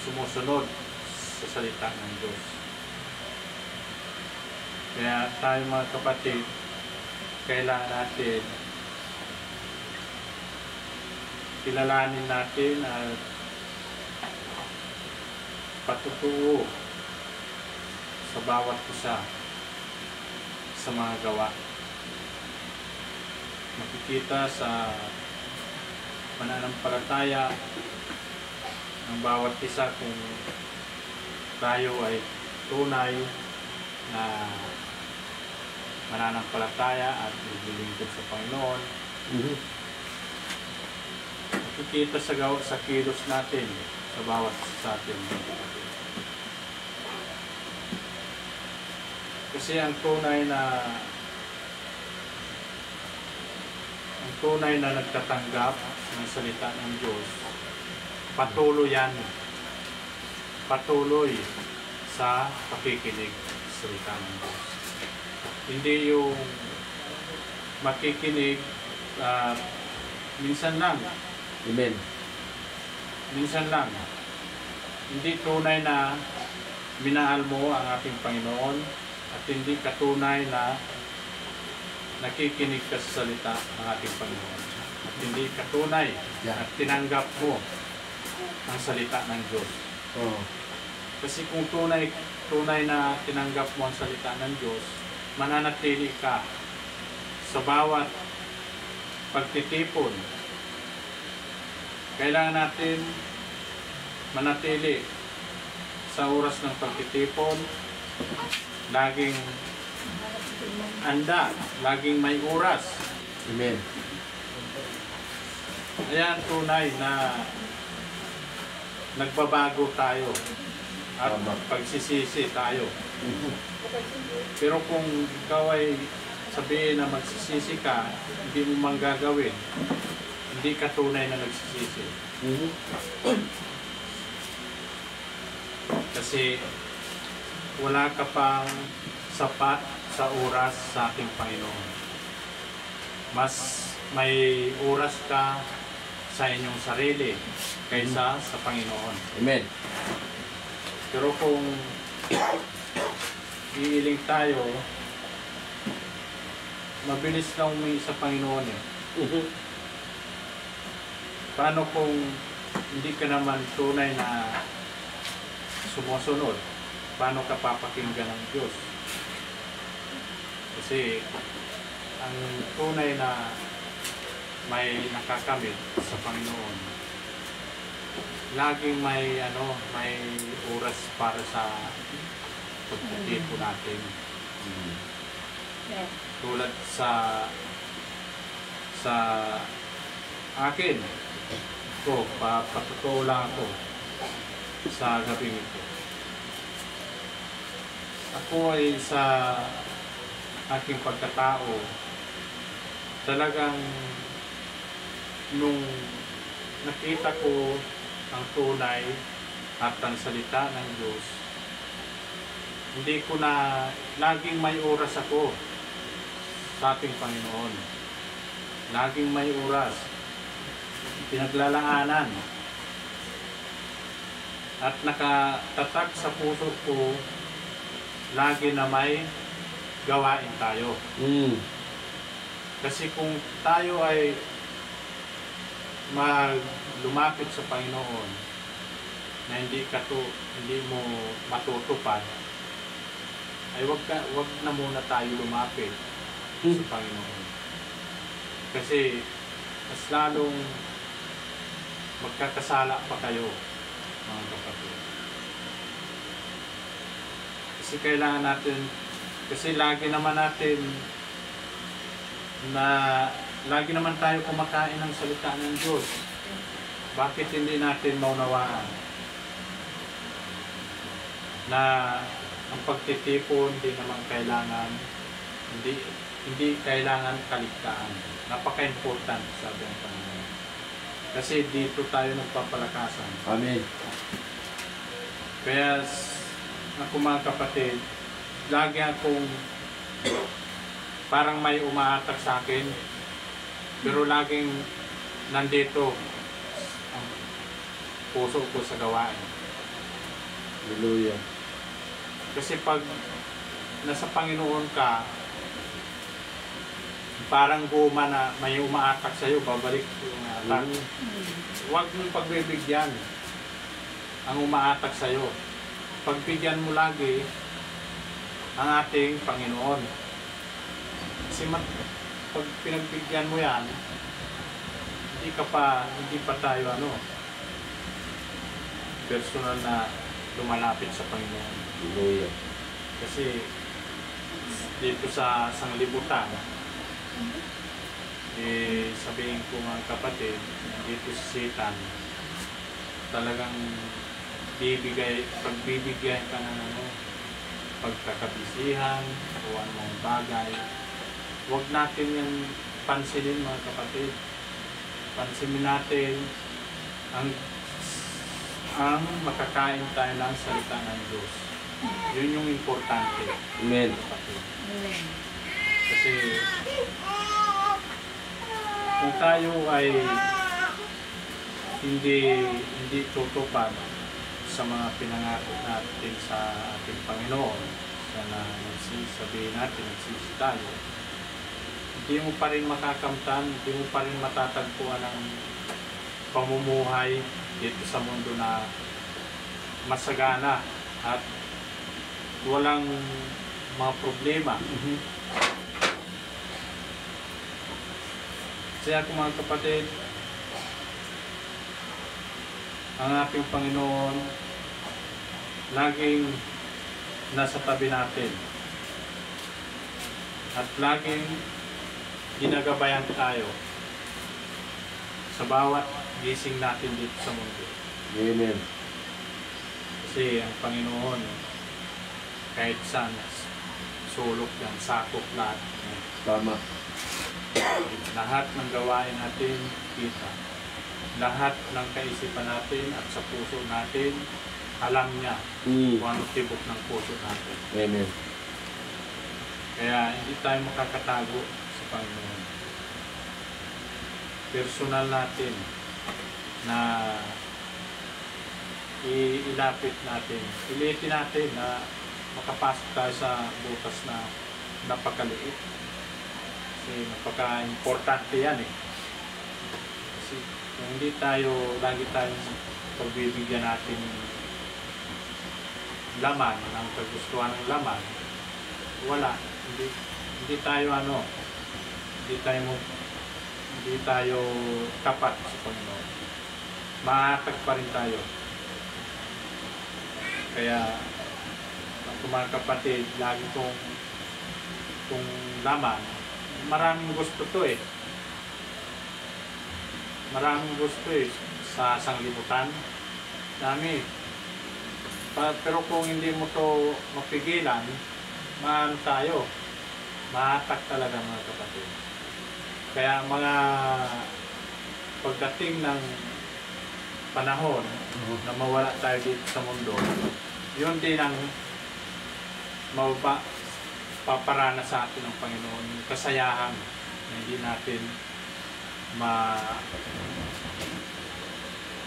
sumusunod sa salita ng Diyos. Kaya tayo mga kapatid, kailangan natin kilalanin natin at patutuo sa bawat isa sa mga gawa. Makikita sa pananampalataya ng bawat isa kung tayo ay tunay na mananampalataya at naglilingkod sa Panginoon. Makikita sa kilos natin sa bawat sa atin. Kasi ang tunay tunay na nagtatanggap ng salita ng Diyos, patuloy yan. Patuloy sa pakikinig sa salita ng Diyos. Hindi yung makikinig minsan lang. Amen. Minsan lang. Hindi tunay na minahal mo ang ating Panginoon at hindi katunay na nakikinig ka sa salita ng ating Panginoon. At hindi katunay at tinanggap mo ang salita ng Diyos. Oh. Kasi kung tunay na tinanggap mo ang salita ng Diyos, mananatili ka sa bawat pagtitipon. Kailangan natin manatili sa oras ng pagtitipon, laging handa, laging may oras. Amen. Ayan, tunay na nagbabago tayo at Tama. pagsisisi tayo. Pero kung ikaw ay sabihin na magsisisi ka, hindi mo mang gagawin, hindi ka tunay na nagsisisi. Kasi wala ka pang sapat sa oras sa ating Panginoon. Mas may oras ka sa inyong sarili kaysa sa Panginoon. Amen. Pero kung iiling tayo, mabilis lang umihi sa Panginoon eh. Paano kung hindi ka naman tunay na sumusunod? Paano ka papakinggan ng Diyos? Kasi ang tunay na may nakakamit sa Panginoon, laging may oras para sa pagtitipo natin. Yes. Tulad sa akin, patotoo lang ako sa gabing ito. Ako ay sa aking pagkatao, talagang nung nakita ko ang tunay at ang salita ng Diyos, hindi ko na, laging may oras ako sa ating Panginoon. Laging may oras, pinaglalaanan, at nakatatak sa puso ko, lagi na may gawain tayo. Kasi kung tayo ay lumapit sa Panginoon na hindi mo matutupad, ay wag na muna tayo lumapit sa Panginoon. Kasi mas lalong magkakasala pa kayo, mga kapatid. Kasi kailangan natin, kasi lagi naman tayo kumakain ng salita ng Diyos. Bakit hindi natin maunawaan na ang pagtitipon hindi naman kailangan, hindi kailangan kaligtaan. Napaka-important, sabi ng Panginoon. Kasi dito tayo nagpapalakasan. Amen. Kaya ako mga kapatid, lagi akong parang may umaatak sa akin, pero laging nandito ang puso ko sa gawain. Hallelujah. Kasi pag nasa Panginoon ka, parang guma na may umaatak sa'yo, babalik yung atak. Huwag mong pagbibigyan ang umaatak sa'yo. Pagbigyan mo lagi ang ating Panginoon. Kasi pag pinagbigyan mo yan, hindi pa tayo personal na lumalapit sa Panginoon. Hallelujah. Kasi dito sa sanglibutan, sabihin ko mga kapatid, dito si Satan, talagang pagbibigyan ka ng pagkakabisihan o anong bagay, huwag natin yan pansinin mga kapatid. Pansinin natin ang makakain tayo ng salita ng Diyos. Yun yung importante. Amen. Kapatid. Kasi kung tayo ay hindi tutupad sa mga pinangako natin sa ating Panginoon, sana nagsisabihin natin, nagsisi tayo, hindi mo pa rin makakamtan, hindi mo pa rin matatagpuan ang pamumuhay dito sa mundo na masagana at walang mga problema. Kaya kung mga kapatid, ang ating Panginoon laging nasa tabi natin at laging ginagabayan tayo sa bawat gising natin dito sa mundo. Amen. Kasi ang Panginoon, kahit saan, sulok yan, sakop lahat. Tama. Lahat ng gawain natin, kita. Lahat ng kaisipan natin at sa puso natin, alam niya kung anong tibok ng puso natin. Amen. Kaya hindi tayo makakatago sa Panginoon. Personal natin na ilapit natin, ilitin natin na makapasok tayo sa butas na napakaliit. Kasi napaka-importante yan eh. Kasi kung hindi tayo, lagi tayong pagbibigyan natin laman, ng kagustuhan ng laman, wala. Hindi tayo hindi tayo tapat sa Panginoon. Mahatag pa rin tayo. Kaya, mga kapatid, lagi kung laman, maraming gusto to eh. Maraming gusto eh sa sanglibutan. Dami. Pero kung hindi mo to mapigilan, maano tayo. Mahatak talaga mga kapatid. Kaya mga pagdating ng panahon na mawala tayo dito sa mundo, yun din ang paparana sa atin ng Panginoon, yung kasayahan na hindi natin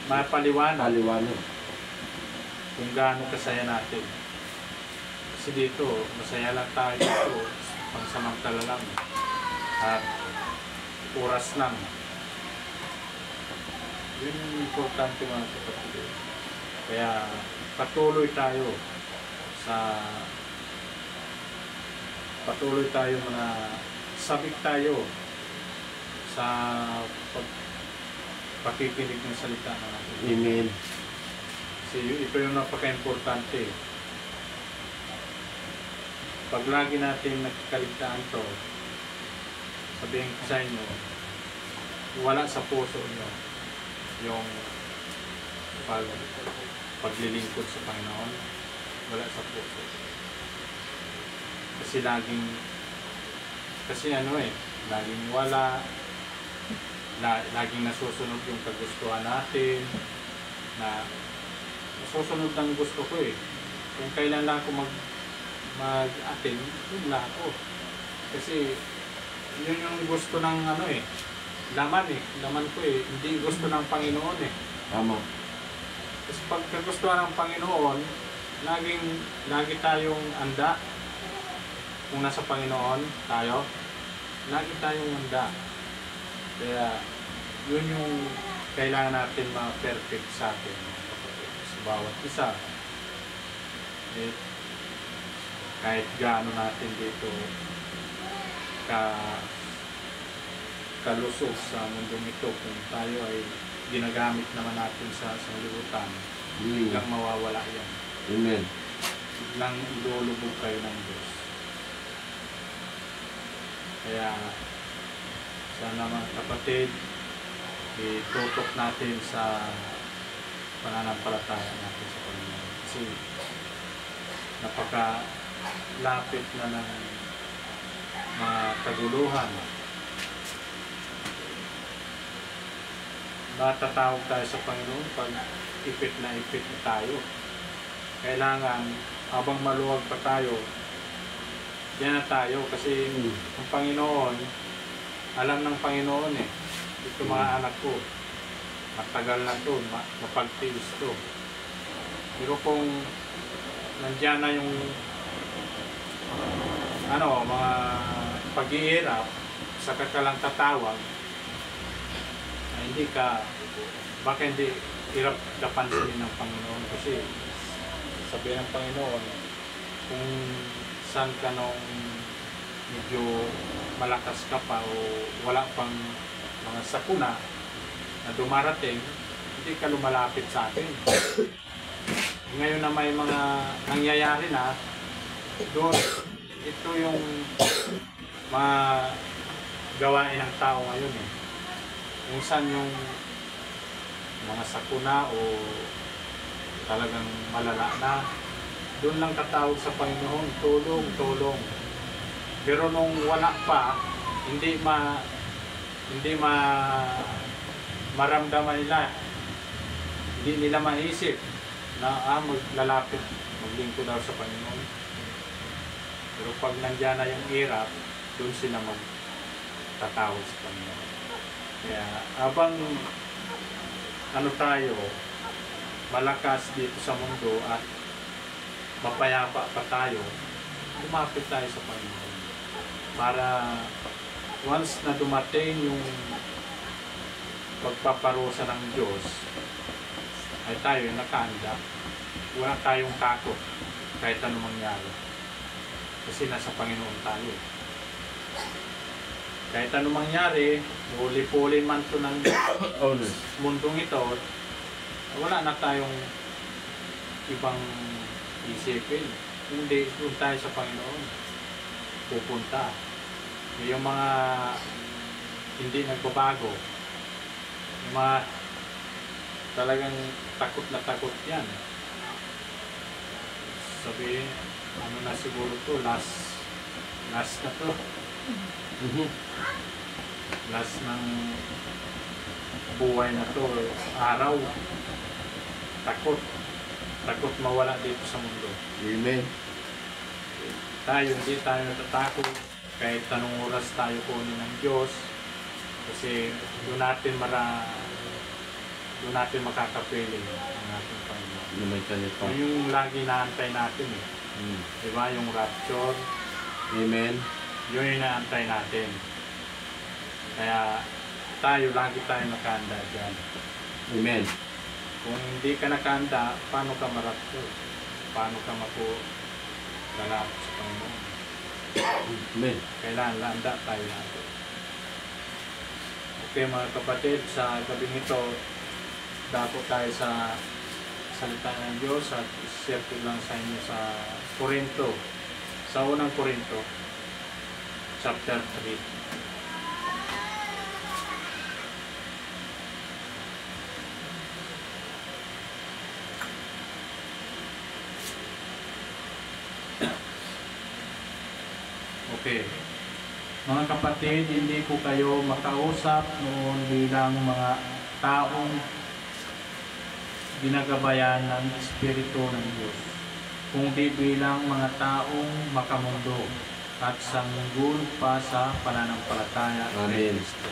mapaliwanag kung gaano kasaya natin. Kasi dito, masaya lang tayo dito, pangsamantala lang at oras lang. Yun yung importante mga kapatid. Kaya patuloy tayo mga sabik tayo sa pakikinig ng salita ng ating Diyos. Amen. Kasi ito yung napaka-importante. Pag lagi natin nakikaligtaan to, sabihin ko sa inyo, wala sa puso nyo yung paglilingkod sa Panginoon, wala sa puso. Kasi laging wala, laging nasusunod yung kagustuhan natin, na nasusunod ang gusto ko eh. Kung kailan lang ako mag-atin, yun lang ako. Kasi yun yung gusto ng laman ko eh, hindi gusto ng Panginoon eh. Tama. Kasi pag kagustuhan ng Panginoon, lagi tayong anda. Kung nasa Panginoon tayo, lagi tayong handa. Kaya, yun yung kailangan natin ma-perfect sa atin. Sa bawat isa. Kahit gaano natin dito kalusog sa mundong ito, kung tayo ay ginagamit naman natin sa sanglibutan, biglang mawawala yan. Amen. Biglang ilulubog kayo ng Diyos. Kaya sana mga kapatid, itutok natin sa pananampalataya natin sa Panginoon. Kasi napakalapit na ng mga kaguluhan matatawag tayo sa Panginoon pag ipit na tayo. Kailangan, habang maluwag pa tayo, yan na tayo. Kasi ang Panginoon, alam ng Panginoon ito mga anak ko, matagal na to, mapagtiis to. Pero kung nandiyan na yung mga pag-iirap, saka ka lang tatawag, ay baka hindi hirap kapansinin ng Panginoon. Kasi sabi ng Panginoon, kung saan ka nung medyo malakas ka pa o wala pang mga sakuna na dumarating, hindi ka lumalapit sa akin. Ngayon na may mga nangyayari na, doon, ito yung mga gawain ng tao ngayon Kung saan yung mga sakuna o talagang malala na, doon lang katawag sa Panginoon, tulong, tulong. Pero nung wala pa, hindi maramdaman nila, hindi nila maisip na maglalapit, maglingkod daw sa Panginoon. Pero pag nandiyan na yung hirap, doon sila magtatawag sa Panginoon. Kaya habang tayo, malakas dito sa mundo at mapayapa pa tayo, lumapit tayo sa Panginoon. Para once na dumating yung pagpaparusa ng Diyos, ay tayo nakaanda. Wala tayong takot kahit anong mangyari. Kasi nasa Panginoon tayo. Kahit anong mangyari, huli-puli man ito ng mundong ito, wala na tayong ibang isipin. Hindi, doon tayo sa Panginoon pupunta. Yung mga hindi nagbabago, yung mga talagang takot na takot yan. Sabihin, na siguro to, last na to. Last ng buhay na to, araw. Takot mawala dito sa mundo. Amen. Hindi tayo natatakot kahit anong oras tayo kunin ng Diyos, kasi doon natin makakapiling ang ating Panginoon. Yung lagi naantay natin diba? Yung rapture. Amen. Yun yung naantay natin. Kaya lagi tayo nakahanda dyan. Amen. Kung hindi ka nakahanda, paano ka marapture? Paano ka lalapit sa Panginoon? Amen. Kailangan landa tayo natin. Okay mga kapatid, sa gabing ito, dako tayo sa salita ng Diyos at share ko lang sa inyo sa Korinto. Sa unang Korinto, chapter 3. Okay. Mga kapatid, hindi ko kayo makausap noon bilang mga taong ginagabayan ng Espiritu ng Diyos, kundi bilang mga taong makamundo at sanggol pa sa pananampalataya kay Kristo.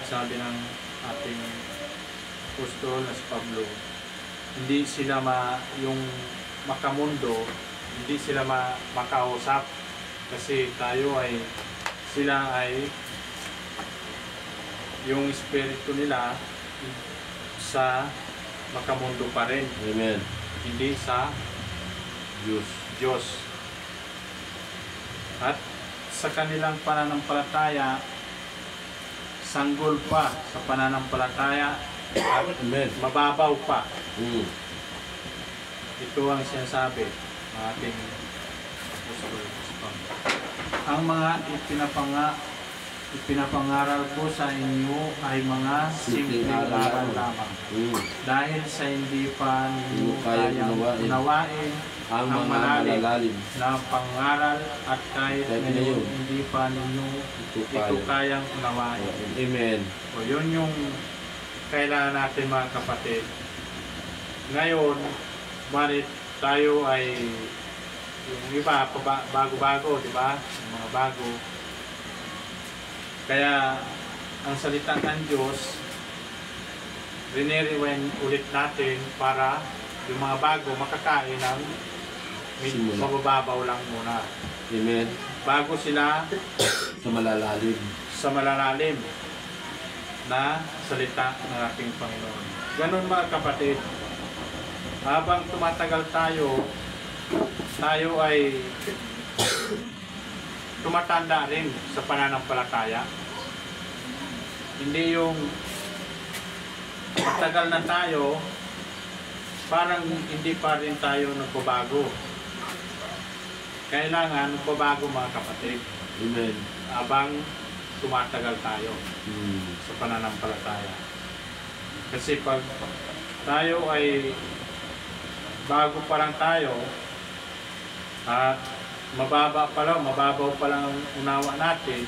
Sabi ng ating apostol na si Pablo, hindi sila yung makamundo, hindi sila makausap, kasi sila ay yung espiritu nila sa makamundo pa rin. Amen. Hindi sa Diyos. At sa kanilang pananampalataya, sanggol pa sa pananampalataya at mababaw pa. Ito ang sinasabi ng ating apostol. Ang mga ipinapanga ipinapangaral ko sa inyo ay mga simpleng aral lamang. Dahil sa hindi pa ninyo kayang unawain ang mga malalim malalalim na pangaral at kahit Kahit ngayon ngayon, hindi pa ninyo ito kayang unawain. Amen. O yun yung kailangan natin mga kapatid. Ngayon, balit tayo ay yung iba bago-bago, di ba? Yung mga bago. Kaya ang salita ng Diyos, riniriwen ulit natin para yung mga bago makakain ng Simula. mabababaw lang muna. Amen. Bago sila Sa malalalim. sa malalalim na salita ng ating Panginoon. Ganun mga kapatid, habang tumatagal tayo ay tumatanda rin sa pananampalataya. Hindi yung matagal na tayo, parang hindi pa rin tayo nagbabago. Kailangan nagbabago mga kapatid, Amen. habang tumatagal tayo sa pananampalataya. Kasi pag tayo ay bago pa lang tayo at mababaw pa lang ang unawa natin,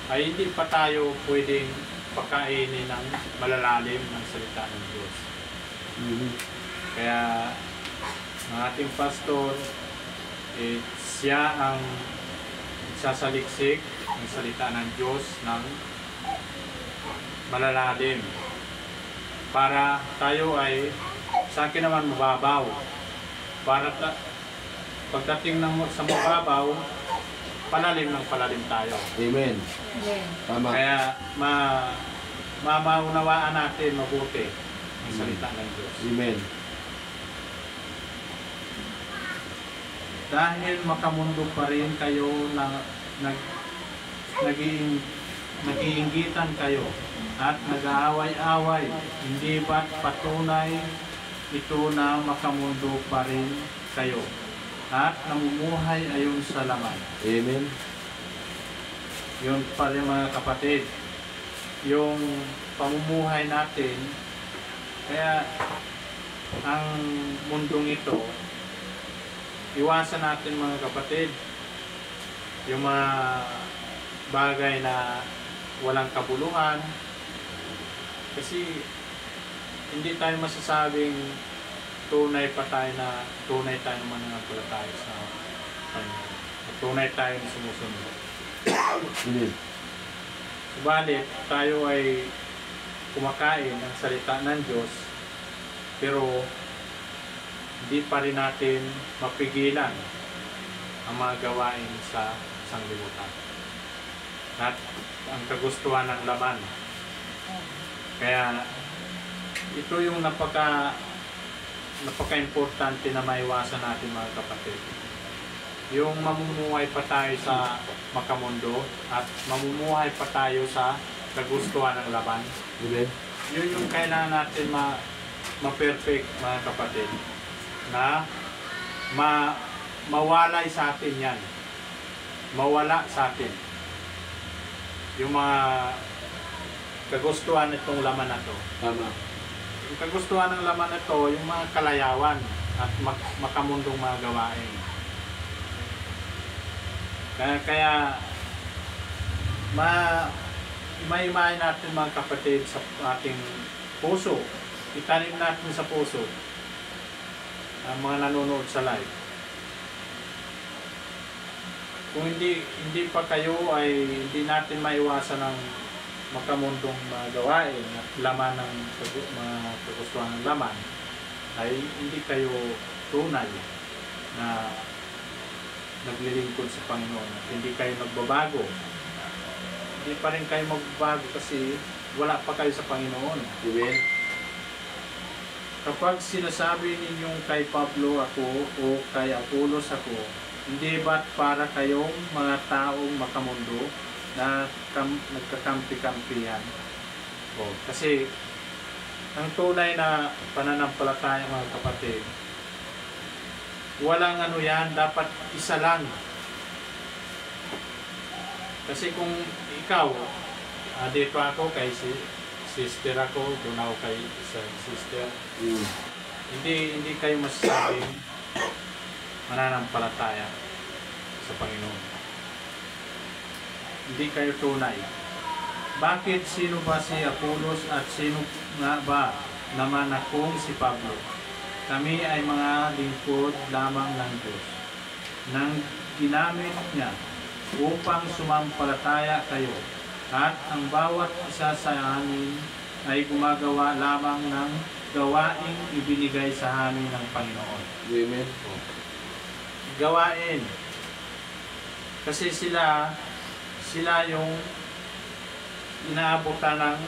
ay hindi pa tayo pwedeng pakainin ng malalalim ng salita ng Diyos. Kaya ang ating pastor, siya ang sasaliksik ng salita ng Diyos ng malalalim para tayo ay sa akin naman mababaw, para pagdating sa mababaw, palalim ng palalim tayo. Amen. Tama. Kaya maunawaan natin mabuti ang salita ng Diyos. Amen. Dahil makamundo pa rin kayo na nag-iinggitan kayo at nag-aaway-away, hindi ba't patunay ito na makamundo pa rin kayo at namumuhay ayon sa laman. Amen. Yun pa rin mga kapatid, yung pamumuhay natin. Kaya ang mundong ito, iwasan natin mga kapatid yung mga bagay na walang kabuluhan, kasi hindi tayo masasabing tunay tayo mananampalataya sa Panginoon. Tunay tayo na sumusunod. Amen. Subalit, tayo ay kumakain ng salita ng Diyos, pero hindi pa rin natin mapigilan ang mga gawain sa sanglibutan at ang kagustuhan ng laman. Kaya ito yung napaka-importante na maiwasan natin mga kapatid. Yung mamumuhay pa tayo sa makamundo at mamumuhay pa tayo sa kagustuhan ng laman. Amen. Yun yung kailangan natin ma-perfect mga kapatid, na mawalay sa atin yan. Mawala sa atin yung mga kagustuhan nitong laman na to. Tama. Yung kagustuhan ng laman na to, yung mga kalayawan at makamundong mga gawain. Kaya maimahin natin mga kapatid sa ating puso. Itanim natin sa puso ang mga nanonood sa live. Kung hindi pa kayo, ay hindi natin maiwasan ng makamundong mga gawain at laman ng mga kagustuhan ng laman, ay hindi kayo tunay na naglilingkod sa Panginoon at hindi kayo nagbabago. Hindi pa rin kayo magbabago kasi wala pa kayo sa Panginoon. Amen. Kapag sinasabi ninyong kay Pablo ako o kay Apolos ako, hindi ba't para kayong mga taong makamundo na nagkakampi-kampihan? Kasi ang tunay na pananampalataya mga kapatid, walang yan, dapat isa lang. Kasi kung ikaw, dito ako kay sister ako, doon ako kay isang sister, hindi kayo masasabing mananampalataya sa Panginoon. Hindi kayo tunay. Bakit sino ba si Apolos at sino nga ba naman akong si Pablo? Kami ay mga lingkod lamang ng Diyos nang ginamit niya upang sumampalataya kayo, at ang bawat isa sa amin ay gumagawa lamang ng gawaing ibinigay sa amin ng Panginoon. Amen. Gawain. Kasi sila yung inaabutan ng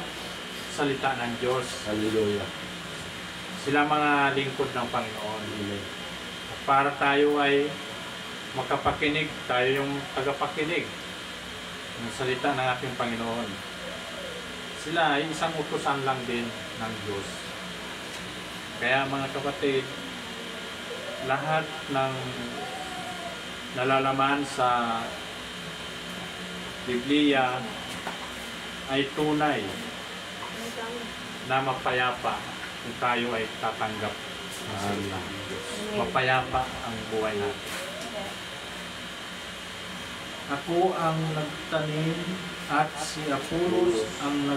salita ng Diyos. Hallelujah. Sila mga lingkod ng Panginoon. Amen. Para tayo ay makapakinig, tayo yung tagapakinig ng salita ng ating Panginoon. Sila ay isang utusan lang din ng Diyos. Kaya mga kapatid, lahat ng nalalaman sa Biblia ay tunay na mapayapa kung tayo ay tatanggap ng salita ng Diyos. Mapayapa ang buhay natin. Ako ang nagtanim at si Apolos ang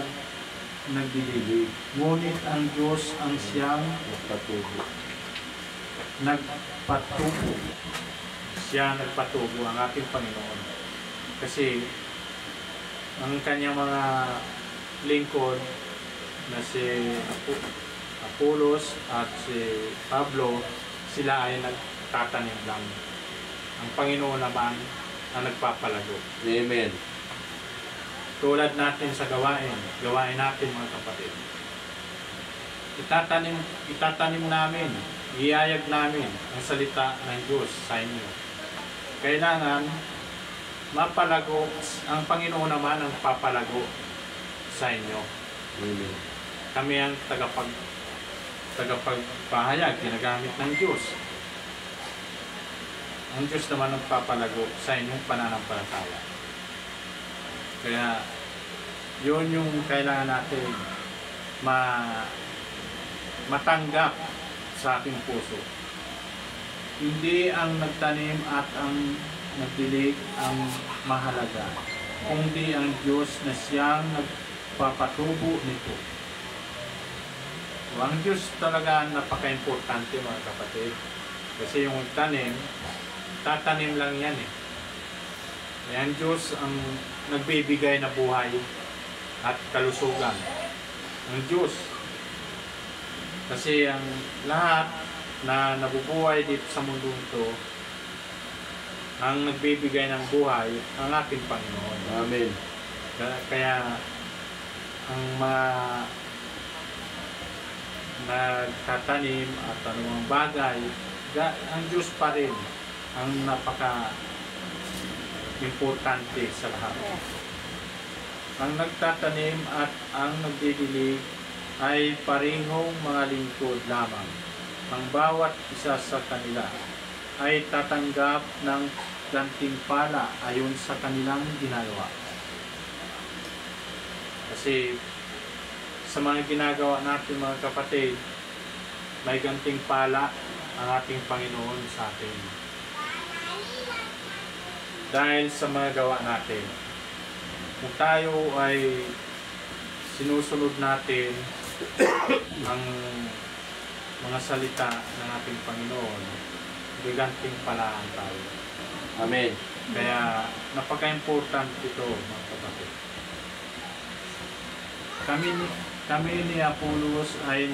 nagdilig. Ngunit ang Diyos ang siyang nagpatubo. Siya nagpatubo, ang ating Panginoon. Kasi ang kanyang mga lingkod na si Apolos at si Pablo, sila ay nagtatanim lang. Ang Panginoon naman ang nagpapalago. Amen. Tulad natin sa gawain natin mga kapatid. Itatanim namin, iayag namin ang salita ng Diyos sa inyo. Kailangan mapalago, ang Panginoon naman ang papalago sa inyo. Amen. Kami ang tagapagpahayag, ginagamit ng Diyos. Ang Diyos naman ang papalago sa inyong pananampalataya. Kaya, yun yung kailangan natin matanggap sa ating puso. Hindi ang nagtanim at ang nagdilig ang mahalaga, kundi ang Diyos na siyang nagpapatubo nito. So, ang Diyos talaga napaka-importante mga kapatid. Kasi yung tanim, tatanim lang yan eh. Ang Diyos ang nagbibigay na buhay at kalusugan. Ang Diyos. Kasi ang lahat na nabubuhay dito sa mundo ito, ang nagbibigay ng buhay, ang ating Panginoon. Amen. Kaya ang mga nagtatanim at anumang bagay, ang Diyos pa rin ang napaka-importante sa lahat. Ang nagtatanim at ang nagdidilig ay parehong mga lingkod lamang. Ang bawat isa sa kanila ay tatanggap ng gantimpala ayon sa kanilang ginagawa. Kasi sa mga ginagawa natin mga kapatid, may gantimpala ang ating Panginoon sa atin. Dahil sa mga gawa natin, kung tayo ay sinusunod natin ang mga salita ng ating Panginoon, giganting palaan tayo. Amen. Kaya napaka-important ito mga kapatid. Kami ni Apolos ay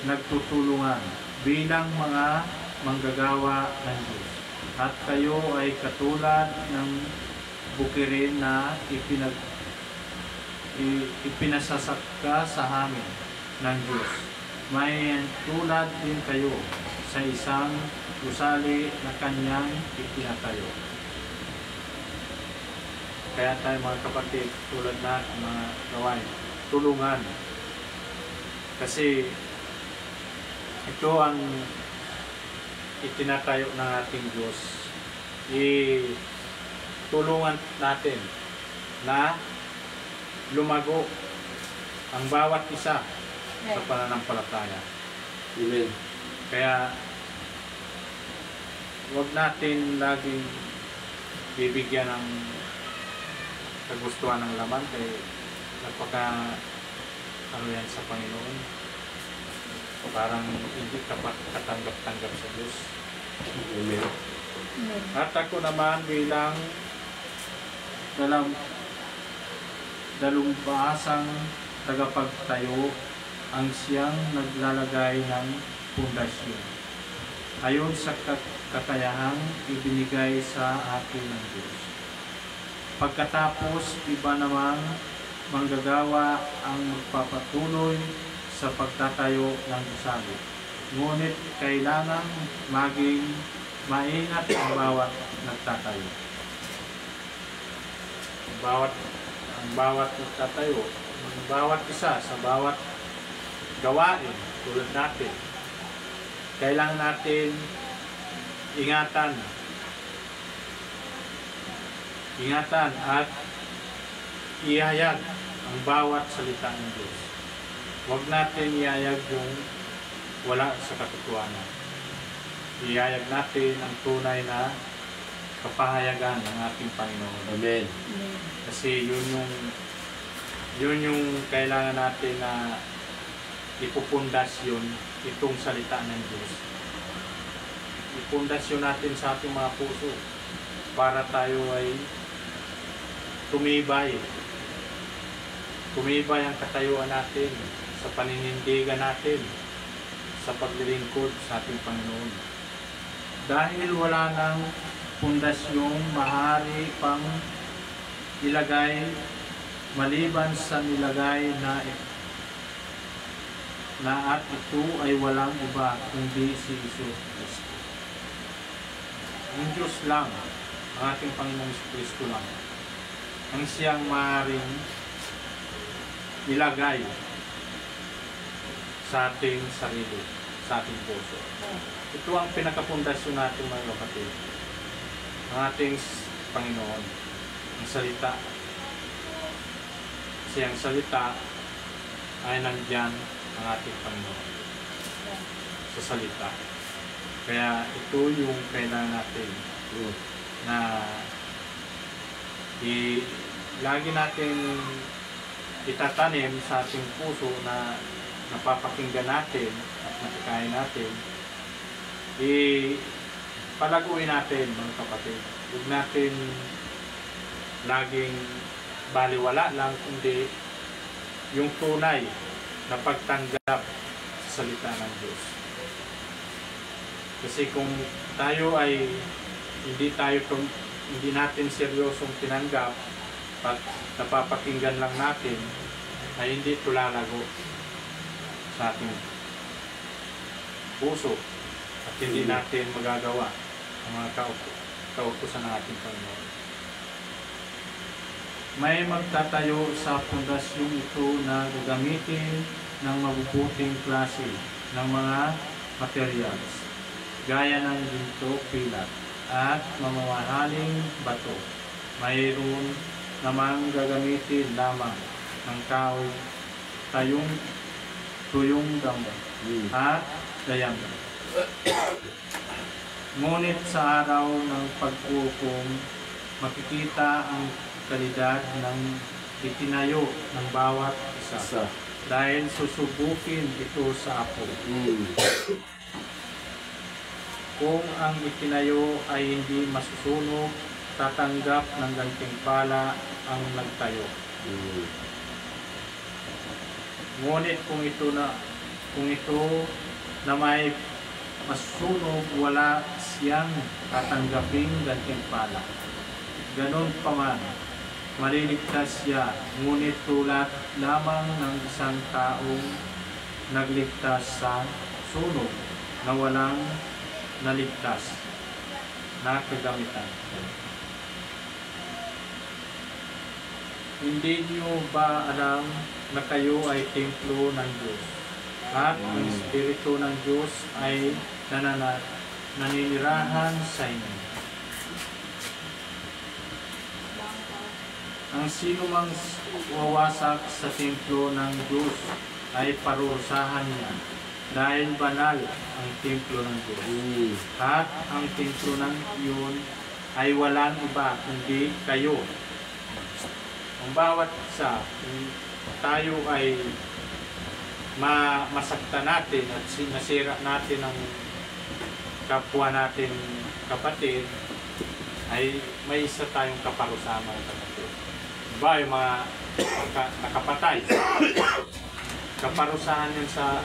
nagtutulungan bilang mga manggagawa ng Diyos. At kayo ay katulad ng bukirin na ipinasasaka sa amin ng Diyos. May tulad din kayo sa isang gusali na kanyang ipinatayo. Kaya tayo mga kapatid, tulad na mga gawain, tulungan. Kasi ito ang itinatayo ng ating Diyos. tulungan natin na lumago ang bawat isa sa pananampalataya. Amen. Kaya huwag natin laging bibigyan ng kagustuhan ng laman kaya napaka ano yan sa Panginoon. Parang hindi katanggap-tanggap sa Diyos. Amen. At ako naman bilang dalumbasang tagapagtayo ang siyang naglalagay ng pundasyon. Ayon sa kakayahang ibinigay sa akin ng Diyos. Pagkatapos, iba namang manggagawa ang magpapatuloy sa pagtatayo ng gusali. Ngunit kailangan maging maingat ang bawat nagtatayo. Ang bawat nagtatayo, ang bawat isa sa bawat gawain tulad natin, kailangan natin ingatan at ihayag ang bawat salita ng Diyos. Huwag natin ihayag yung wala sa katotohanan. Ihayag natin ang tunay na kapahayagan ng ating Panginoon. Amen. Kasi yun yung kailangan natin na ipupundasyon itong salita ng Diyos. Ipundasyon natin sa ating mga puso para tayo ay tumibay. Tumibay ang katayuan natin sa paninindigan natin sa paglilingkod sa ating Panginoon. Dahil wala nang pundasyong maaari pang ilagay maliban sa nilagay na at ito ay walang iba kundi si Jesus Kristo. Ang Diyos lang, ang ating Panginoong Kristo lang, ang siyang maaaring ilagay sa ating sarili, sa ating puso. Ito ang pinakapundasyon natin mga kapatid. Ang ating Panginoon, ang salita. Kasi ang salita ay nandyan ang ating Panginoon sa salita. Kaya ito yung kailangan natin na lagi natin itatanim sa ating puso na napapakinggan natin at nakikain natin. Palaguin natin mga kapatid. Huwag natin laging baliwala lang, kundi yung tunay na pagtanggap sa salita ng Diyos. Kasi kung tayo ay hindi natin seryosong tinanggap at napapakinggan lang natin, ay hindi ito lalago sa ating puso at hindi natin magagawa ang mga kautusan ng ating Panginoon. May magtatayo sa pundasyong ito na gagamitin ng mabubuting klase ng mga materials, gaya ng ginto, pilat, at mamahaling bato. Mayroon namang gagamitin lamang ng kahoy, tuyong damo, at dayami. Ngunit sa araw ng pag-ukom, makikita ang kalidad ng itinayo ng bawat isa. Dahil susubukin ito sa apo. Kung ang itinayo ay hindi masusunog, tatanggap ng gantimpala ang nagtayo. Ngunit kung ito na may masusunog, wala siyang tatanggaping gantimpala. Ganon pa man, maliligtas siya, ngunit tulad lamang ng isang taong nagligtas sa sunog na walang naligtas na kagamitan. Hindi niyo ba alam na kayo ay templo ng Diyos at ang Espiritu ng Diyos ay naninirahan sa inyo? Ang sino mang wawasak sa templo ng Diyos ay parusahan niya, dahil banal ang templo ng Diyos. At ang templo ng iyon ay walang iba kundi kayo. Ang bawat isa, kung tayo ay masakta natin at nasira natin ang kapwa natin kapatid, ay may isa tayong kaparusahan mga kapatid. Diba yung mga nakapatay, kaparusahan yan sa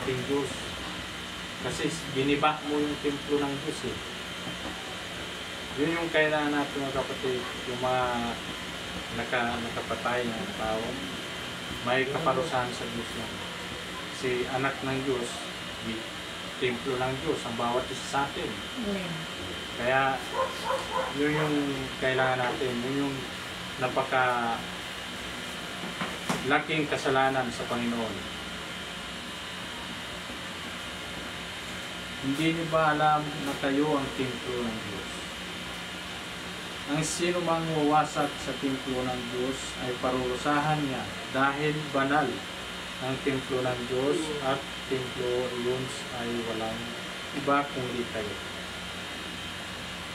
ating Diyos. Kasi giniba mo yung templo ng Diyos eh. Yun yung kailangan natin mga kapatid, yung mga nakapatay na tao, may kaparusahan sa Diyos yan. Kasi anak ng Diyos, templo ng Diyos, ang bawat isa sa atin. Kaya yun yung kailangan natin, yun yung napaka laking kasalanan sa Panginoon. Hindi niyo ba alam na kayo ang templo ng Diyos? Ang sino mang wawasak sa templo ng Diyos ay parurusahan niya, dahil banal ang templo ng Diyos at templo iyon ay walang iba kundi kayo.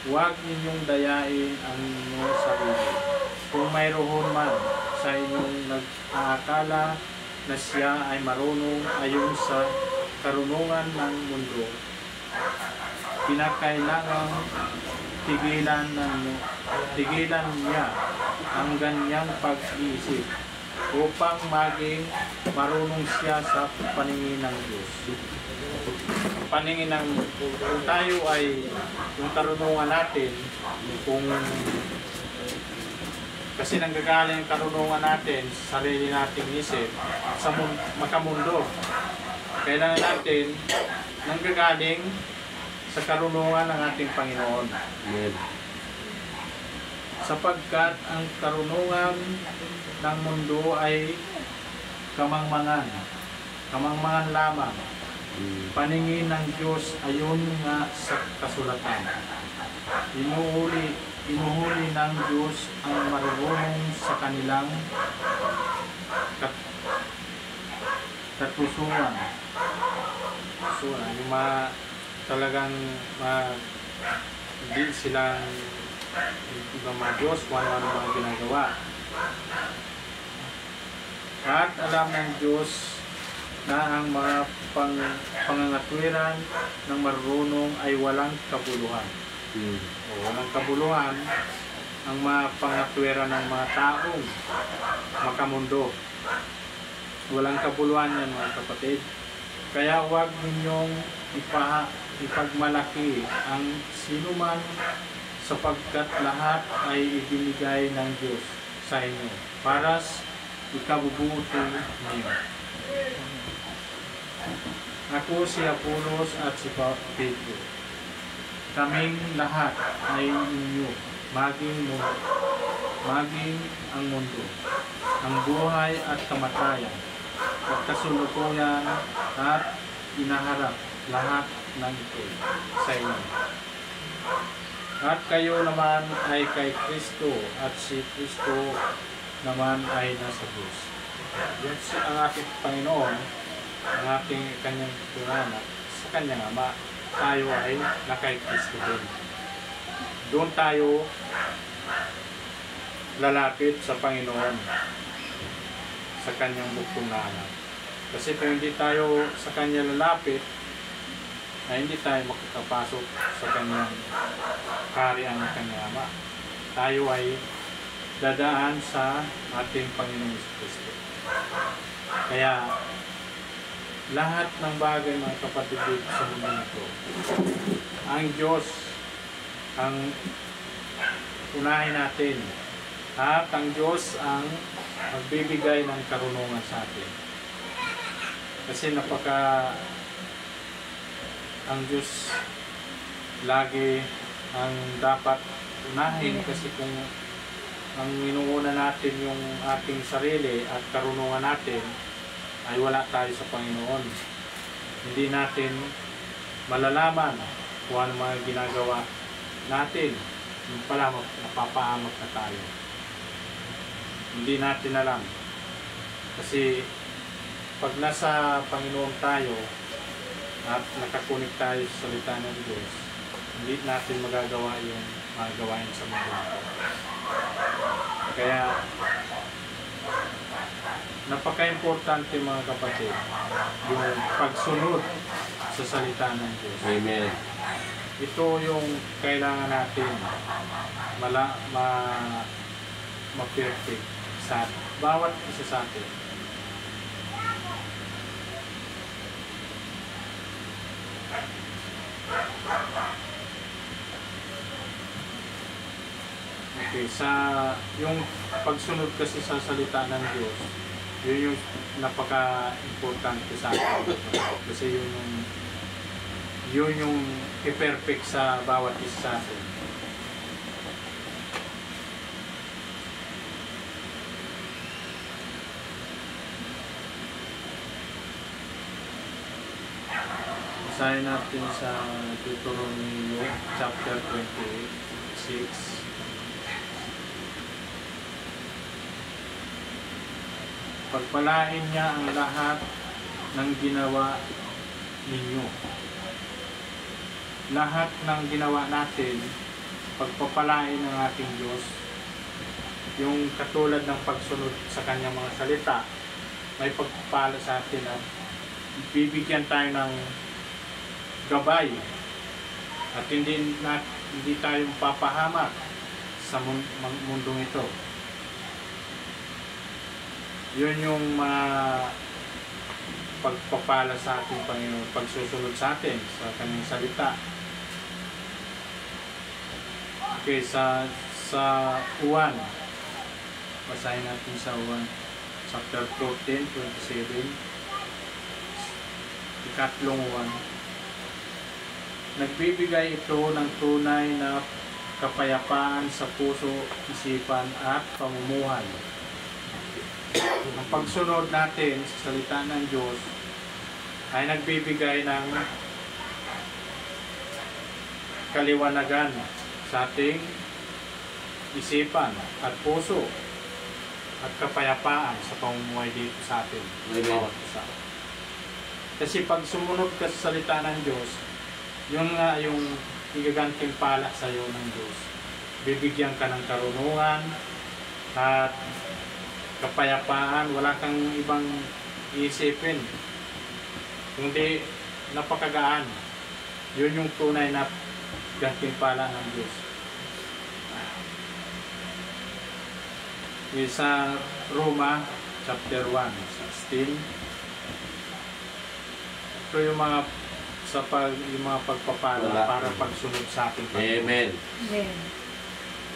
Huwag ninyong dayain ang inyong sarili. Kung mayroon man sa inyong nag-aakala na siya ay marunong ayon sa karunungan ng mundo, kinakailangan tigilan niya ang ganyang pag-iisip upang maging marunong siya sa paningin ng Diyos. Paningin ng, kung tayo ay, yung karunungan natin, kasi nanggagaling ang karunungan natin sa sarili nating isip sa makamundo. Kailangan natin nanggagaling sa karunungan ng ating Panginoon. Amen. Sapagkat ang karunungan ng mundo ay kamangmangan lamang. Paningin ng Diyos ayon nga sa kasulatan. Inuhuli ng Diyos ang marunong sa kanilang katusuan. Yung talagang hindi silang ibang mga Diyos kung ano mga ginagawa. At alam ng Diyos na ang mga pangangatwiran ng marunong ay walang kabuluhan. O walang kabuluhan ang mga pangatwiran ng mga taong makamundo. Walang kabuluhan yan mga kapatid. Kaya huwag ninyong ipagmalaki ang sinuman, sapagkat lahat ay ibinigay ng Diyos sa inyo para ikabubuti niyo. Ako si Apolos at si Pedro. Kaming lahat ay inyo, maging ang mundo, ang buhay at kamatayan, at kasulukuyan at inaharap lahat ng ito sa inyo. At kayo naman ay kay Kristo, at si Kristo naman ay nasa Diyos. Yan ang ating Panginoon, ang ating kanyang tunanak, sa kanyang Ama, tayo ay nakay Kristo din. Doon tayo lalapit sa Panginoon, sa kanyang buktong na anak. Kasi kung hindi tayo sa kanya lalapit, ay hindi tayo makakapasok sa kanyang kaharian ng kanyang Ama. Tayo ay dadaan sa ating Panginoon Kristo. Kaya lahat ng bagay mga kapatid dito sa mundo nito, ang Diyos ang unahin natin, at ang Diyos ang magbibigay ng karunungan sa atin. Kasi ang Diyos lagi ang dapat unahin, kasi kung ang inuuna natin yung ating sarili at karunungan natin, ay wala tayo sa Panginoon. Hindi natin malalaman kung ano mga ginagawa natin. Yung pala, napapaamak na tayo. Hindi natin alam. Kasi pag nasa Panginoon tayo at nakakunik tayo sa salita ng Diyos, hindi natin magagawa yung mga gawain sa mundo. Kaya napaka-importante mga kapatid yung pagsunod sa salita ng Diyos. Amen. Ito yung kailangan natin ma-perfect sa bawat isa sa atin. Okay, yung pagsunod kasi sa salita ng Diyos, yun yung napaka-importante sa atin. Kasi yun yung i-perfect sa bawat isa sa atin. Basahin natin sa Deuteronomy chapter 28:6. Pagpalain niya ang lahat ng ginawa ninyo. Lahat ng ginawa natin, pagpapalain ng ating Diyos, yung katulad ng pagsunod sa kanyang mga salita, may pagpapala sa atin at bibigyan tayo ng gabay at hindi tayo papahamak sa mundong ito. Yun yung mga pagpapala sa ating Panginoon, pagsusunod sa atin sa kanyang salita. Okay, sa Juan, basahin natin sa Juan chapter 14:27, ikatlong Juan. Nagbibigay ito ng tunay na kapayapaan sa puso, isipan at pamumuhay. Ang pagsunod natin sa salita ng Diyos ay nagbibigay ng kaliwanagan sa ating isipan at puso at kapayapaan sa pamumuhay dito sa atin. Amen. Kasi pag sumunod ka sa salita ng Diyos, yun nga yung igaganting pala sa iyo ng Diyos. Bibigyan ka ng karunungan at kapayapaan, wala kang ibang iisipin, kundi napakagaan. Yun yung tunay na gantimpala ng Diyos. Sa Roma chapter 1:16, ito yung mga yung mga pagpapala para pagsunod sa ating Panginoon. Amen. Amen.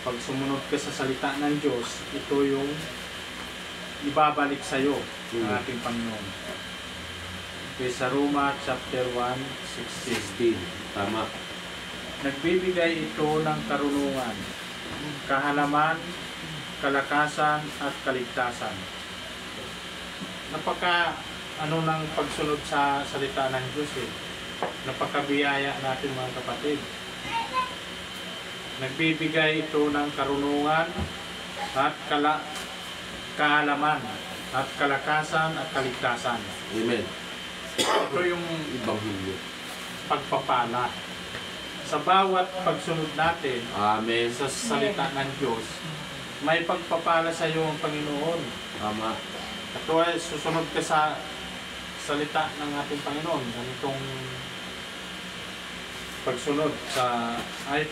Pag sumunod ka sa salita ng Diyos, ito yung ibabalik sa iyo ng ating Panginoon. Okay, sa Roma chapter 1:16. Tama. Nagbibigay ito ng karunungan, kahalaman, kalakasan at kaligtasan. Napaka ng pagsunod sa salita ng Diyos napakabiyaya natin mga kapatid. Nagbibigay ito ng karunungan at kahalaman at kalakasan at kaligtasan. Amen. Ito yung Ibanghilyo. pagpapala. Sa bawat pagsunod natin Amen. sa salita ng Diyos, may pagpapala sa iyo ang Panginoon. Tama. At susunod ka sa salita ng ating Panginoon. Ganitong pagsunod sa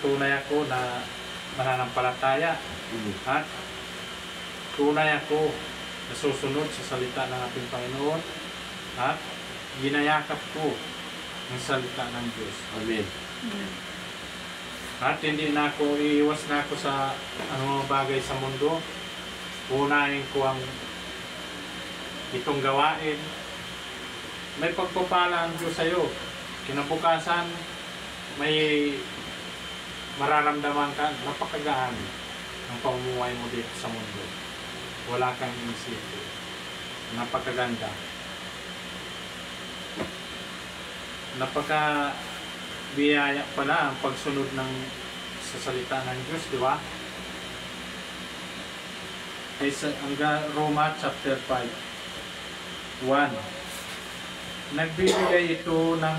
tunay ako na mananampalataya at tunay ako na susunod sa salita ng ating Panginoon at ginayakap ko ang salita ng Diyos. Amen. At hindi na ako iiwas na ako sa anumang bagay sa mundo. Unahin ko ang itong gawain. May pagpapala ang Diyos sa iyo. Kinabukasan, may mararamdaman ka, napakagaan ang pamumuhay mo dito sa mundo. Wala kang inisip. Napakaganda. Napaka-biyaya pala ang pagsunod sa salita ng Diyos, di ba? is Roma chapter 5, 1. Nagbibigay ito ng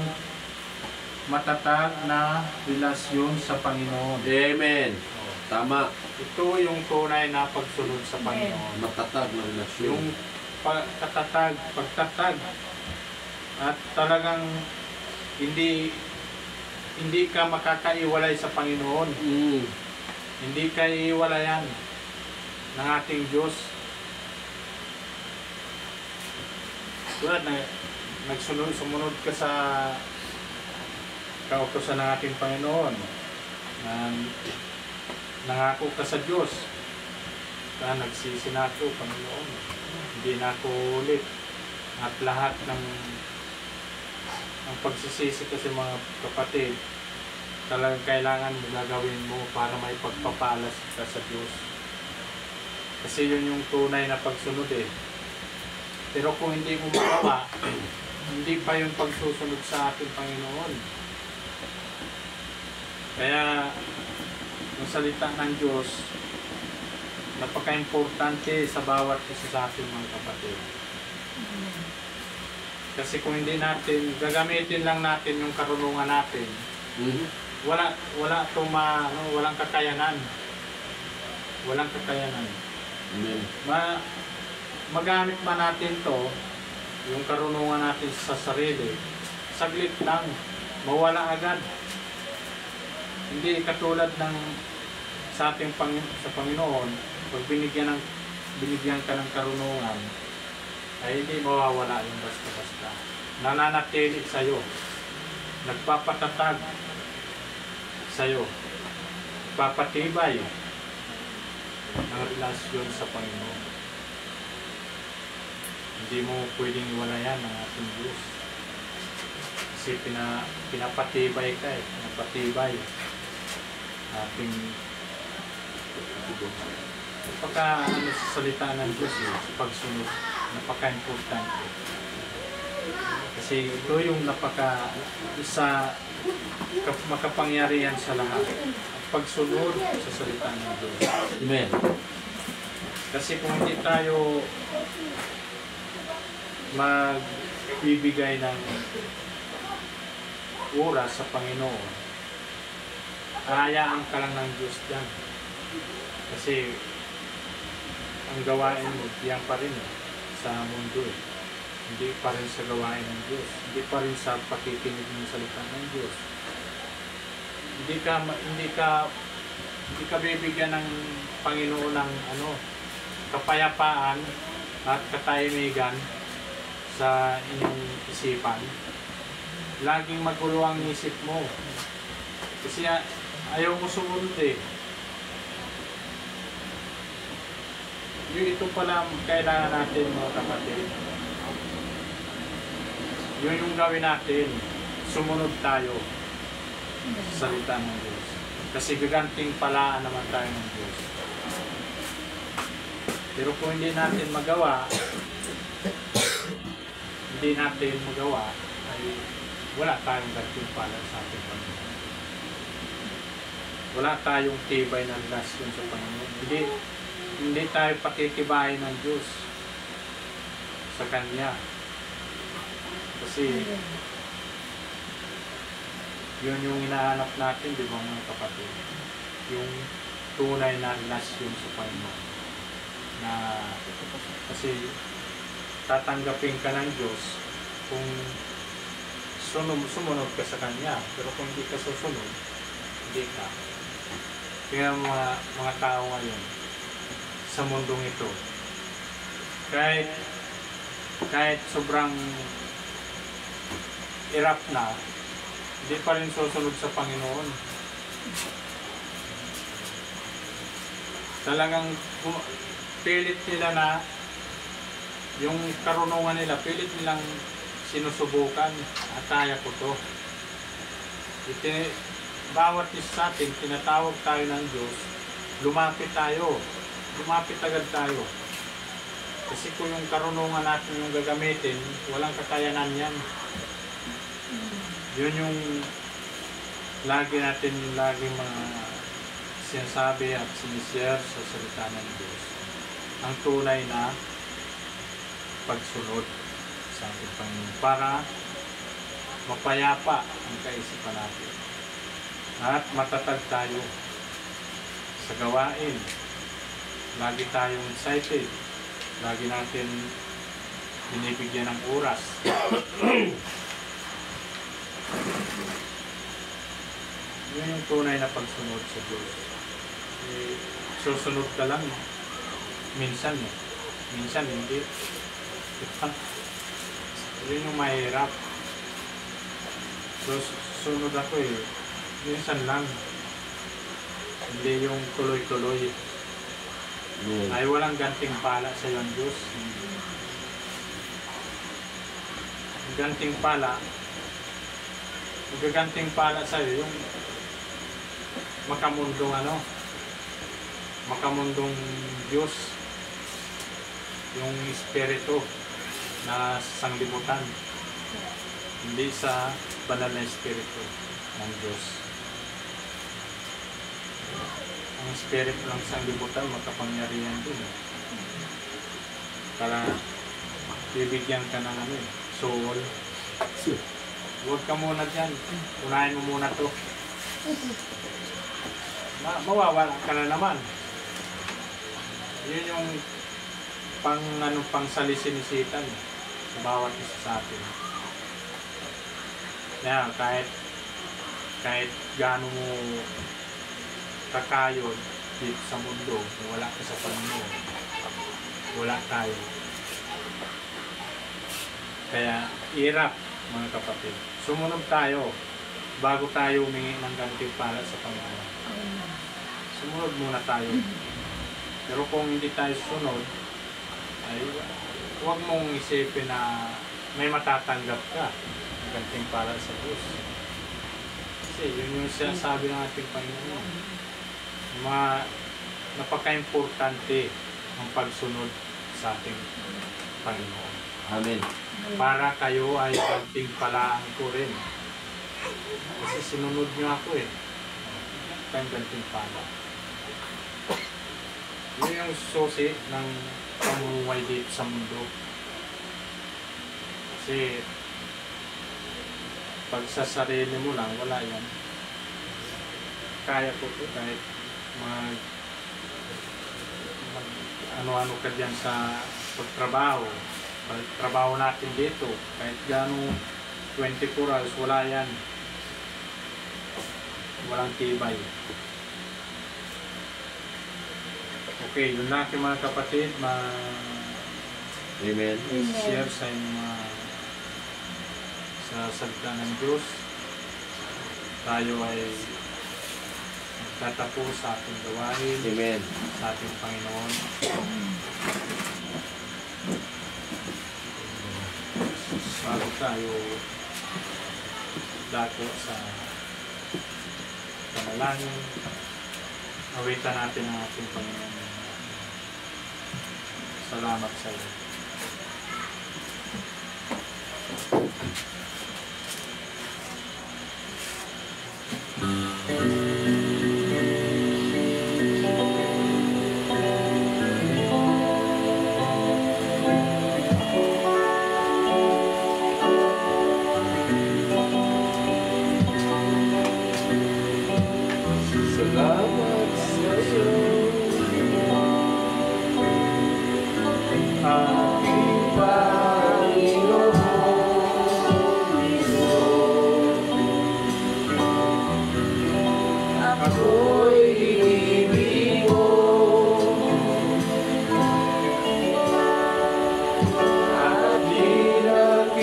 matatag na relasyon sa Panginoon. Amen. Tama. Ito yung tunay na pagsunod sa Panginoon. Matatag na relasyon. Yung pagtatag. At talagang hindi ka makakaiwalay sa Panginoon. Hindi ka iiwalayan ng ating Diyos. Tulad na sumunod ka sa kautosan ng ating Panginoon. Nangako ka sa Diyos. Nagsisi na ako, Panginoon. Hindi na ako ulit. At lahat ng pagsisisi kasi mga kapatid, talagang kailangan mo gagawin mo para may pagpapalas ka sa Diyos. Kasi yun yung tunay na pagsunod eh. Pero kung hindi mo magawa, hindi pa yung pagsusunod sa ating Panginoon. Kaya, ang salita ng Diyos, napaka-importante sa bawat isa sa ating mga kapatid. Kasi kung hindi natin, gagamitin lang natin yung karunungan natin, wala walang kakayanan. Walang kakayanan. Amen. Magamit man natin to, yung karunungan natin sa sarili, saglit lang, mawala agad. Hindi katulad ng sa ating sa Panginoon, pag binigyan ka ng karunungan, ay hindi mawawala yung basta-basta. Nananatili sa'yo. Nagpapatatag sa'yo. Papatibay ng relasyon sa Panginoon. Hindi mo pwedeng iwalayan ng ating Diyos. Kasi pinapatibay ka eh. Pinapatibay ating sa salita ng Diyos eh, pagsunod, napaka-importante. Kasi ito yung makapangyarihan sa lahat. Pagsunod sa salita ng Diyos. Amen. Kasi kung hindi tayo magbibigay ng oras sa Panginoon, hayaan ka lang ng Diyos dyan. Kasi ang gawain mo, diyan pa rin sa mundo. Hindi pa rin sa gawain ng Diyos. Hindi pa rin sa pakikinig ng salita ng Diyos. Hindi ka bibigyan ng Panginoon ng kapayapaan at katahimikan sa inyong isipan. Laging magulo ang isip mo. Kasi ayaw mo sumunod eh. Ito pala kailangan natin mga kapatid. Yun yung gawin natin. Sumunod tayo sa salita ng Diyos. Kasi gaganting palaan naman tayo ng Diyos. Pero kung hindi natin magawa, ay wala tayong ganting pala sa ating Panginoon. Wala tayong tibay ng relasyon sa Panginoon. Hindi tayo pakitibahin ng Diyos sa Kanya. Kasi yun yung hinahanap natin, di ba mga kapatid? Yung tunay na relasyon sa Panginoon. Kasi tatanggapin ka ng Diyos kung sumunod ka sa Kanya. Pero kung hindi ka susunod, hindi ka. Kaya mga tao ngayon, sa mundong ito, kahit sobrang hirap na, hindi pa rin susunod sa Panginoon. Talagang pilit nila na yung karunungan nila, pilit nilang sinusubukan at kaya ko to. Bawat isa sa atin, tinatawag tayo ng Diyos, lumapit agad tayo. Kasi kung yung karunungan natin yung gagamitin, walang kakayanan yan. Yun yung lagi mga sinasabi at sinishare sa salita ng Diyos. ang tunay na pagsunod sa ating Panginoon para mapayapa ang kaisipan natin at matatag tayo sa gawain. Lagi tayong excited, lagi natin binibigyan ng oras. Yun yung tunay na pagsunod sa Diyos. Susunod ka lang minsan minsan hindi. Yun yung mahirap. So, sunod ako minsan lang. Hindi yung tuloy-tuloy. Ay walang gantimpala sa iyong Diyos. Gantimpala, magagantimpala sa iyo yung makamundong Diyos, yung Espiritu na sanglibutan, hindi sa banal na Espiritu ng Diyos. Ang Espiritu ng sanglibutan makapangyarihan din. Para bibigyan ka ng soul. Huwag ka muna dyan. Unahin mo muna to. Mawawala ka na naman. Yun yung pang salisinisitan sa bawat isa sa atin. Kaya kahit gaano mo kakayod dito sa mundo, wala ka sa Panginoon, wala tayo. Kaya hirap, mga kapatid. Sumunod tayo bago tayo humingi ng gantimpala sa Panginoon. Sumunod muna tayo. Pero kung hindi tayo sunod, ay huwag mong isipin na may matatanggap ka ng gantimpala sa Diyos. Kasi yun yung sinasabi ng ating Panginoon. Napaka-importante ang pagsunod sa ating Panginoon. Amen. Para kayo ay gantimpalaan ko rin. Kasi sinunod niyo ako kayong gantimpala. Yun yung susi ng pamumuhay dito sa mundo. Kasi pag sa sarili mo lang, wala yan. Kaya ko ito kahit ano-ano ka dyan sa pagtrabaho. Pagtrabaho natin dito, kahit gano'ng 24 hours, wala yan. Walang tibay. Okay, yun na aking mga kapatid, Amen. share sa inyo sa salita ng Diyos. Tayo ay magtatapos sa ating gawain. Amen. Sa ating Panginoon. Bago tayo dako sa panalangin, awitan natin ang ating Panginoon. Salamat sa iyo. Salamat sa iyo. Aking Panginoon, ako'y ibig mo at pinakilubog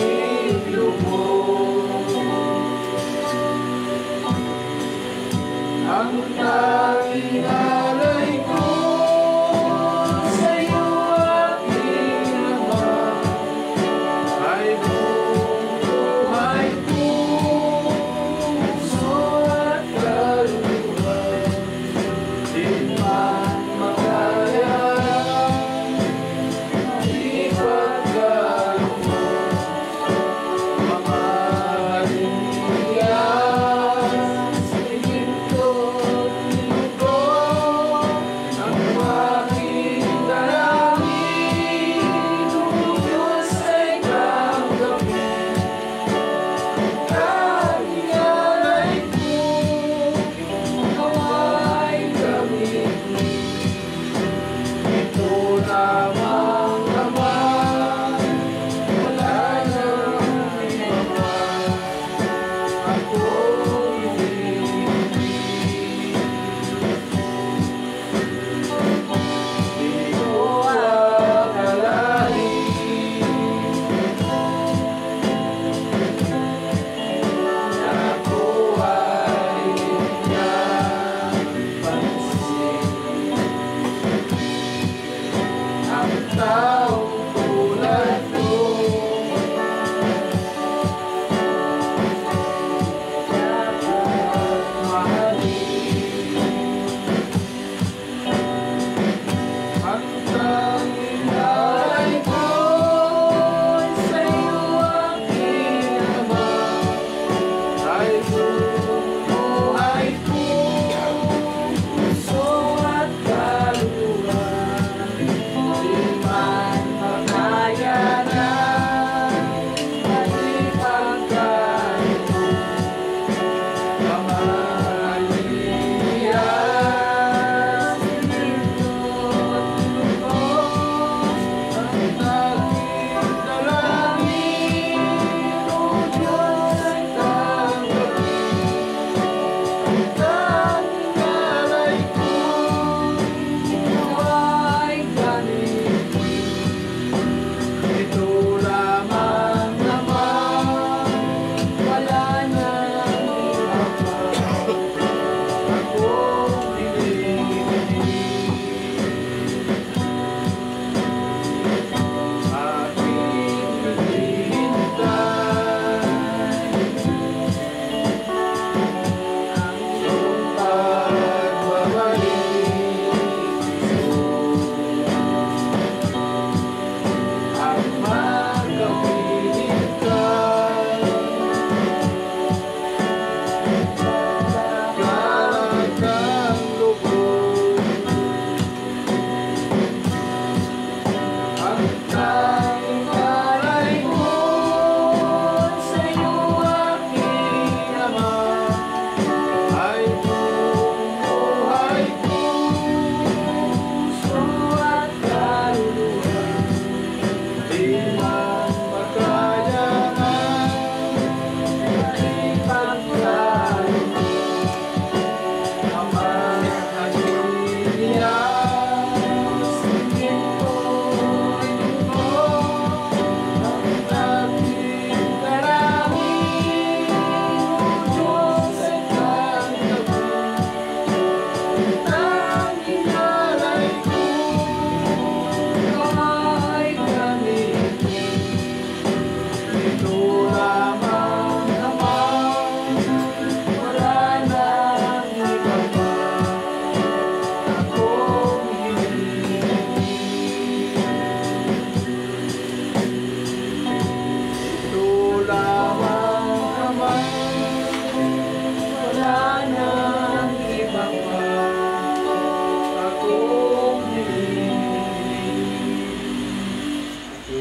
ang tanging alay ko sa'yo, aking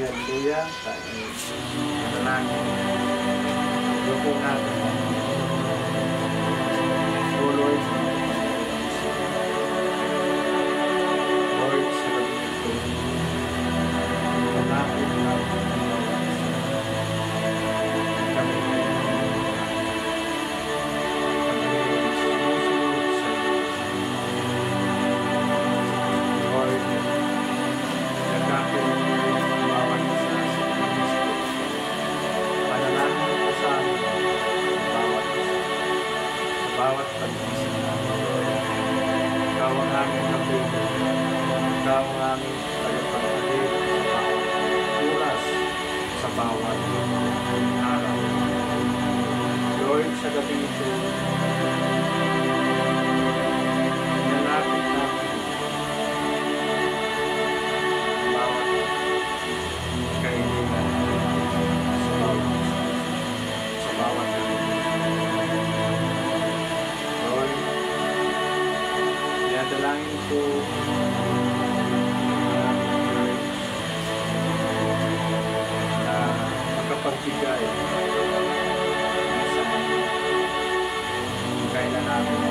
hallelujah. Tayo manalangin. Lupo natin. O Lord, Lord, sa gabi ito, manalangin natin kami sumusunod sa iyo. Lord, nagkakaroon ng bawat isa sa Kristo. Panalangin ko sa amin bawat isa. Sa bawat pag-isip namin. Ikaw ang aming kapatid. Ikaw ang aming tagapagpalit sa bawat oras, sa bawat araw. Lord, sa gabi ito, nalapit namin bawat kaibigan sa bawat sa bawat Lord, dinadalangin ko na makapagbigay sa kailan namin.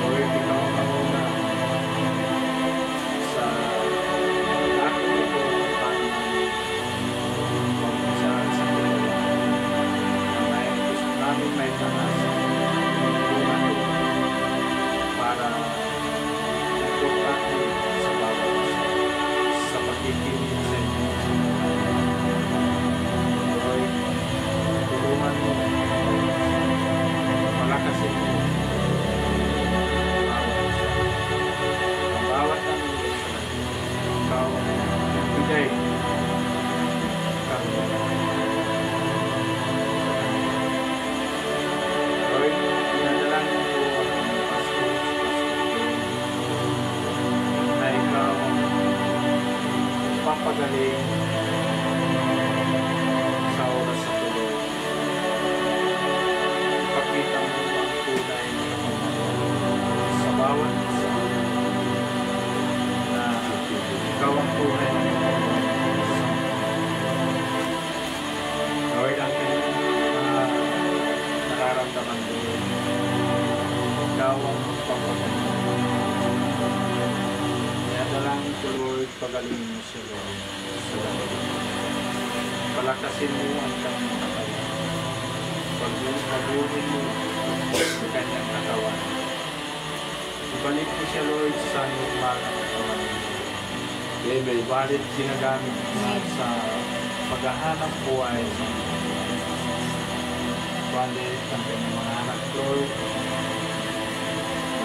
Lord, ikaw ang mauna sa akin ito paano mag-isa sa Pilipinas na gusto namin may tanas para nagpapakit sa bawat sa pagkikinig sa inyo. Lord, tulungan mo, malakasin mo ang bawat namin ikaw bigay kami. Lord, pinadalangin ko ang pastor na ikaw papagaling sa oras sa tuloy. Ipakita mo ang tunay sa bawat isa na ikaw ang tunay na Lord, ang kanyang nararamdaman doon. Ikaw ang papagaling. Dalangin ko, Lord, pagalingin mo siya, Lord, sa gabi. Palakasin mo ang kanyang katawan. Pagbuhin mo ang kanyang katawan. Ibalik mo siya, Lord, sa normal na katawan. Amen. Balit ginagamit mo sa paghahanap buhay. Balit ang kanyang mga anak, Lord,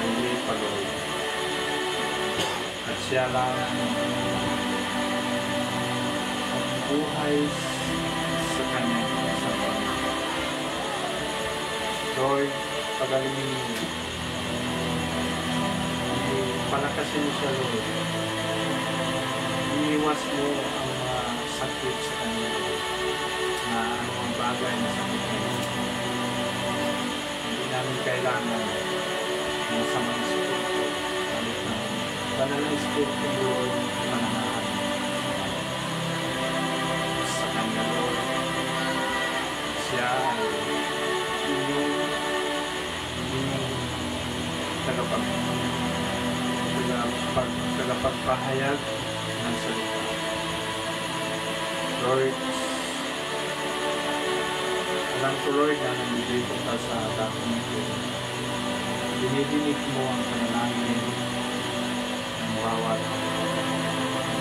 may pa, Lord. At siya lang ang buhay sa kanyang kasapan. Lord, pagalingin mo. Palakasin mo siya, Lord. Iniwas mo ang mga sakit sa kanya na anumang bagay na sakit niya. Hindi namin kailangan ng masamang spirito. Banal na Espiritu, Lord, manahan sa kanya, Lord. Siya ay inyong tagapagpahayag ng salita. Lord, alam ko, Lord, na nandito ka sa dakong ito. Dinidinig mo ang panalangin ng bawat.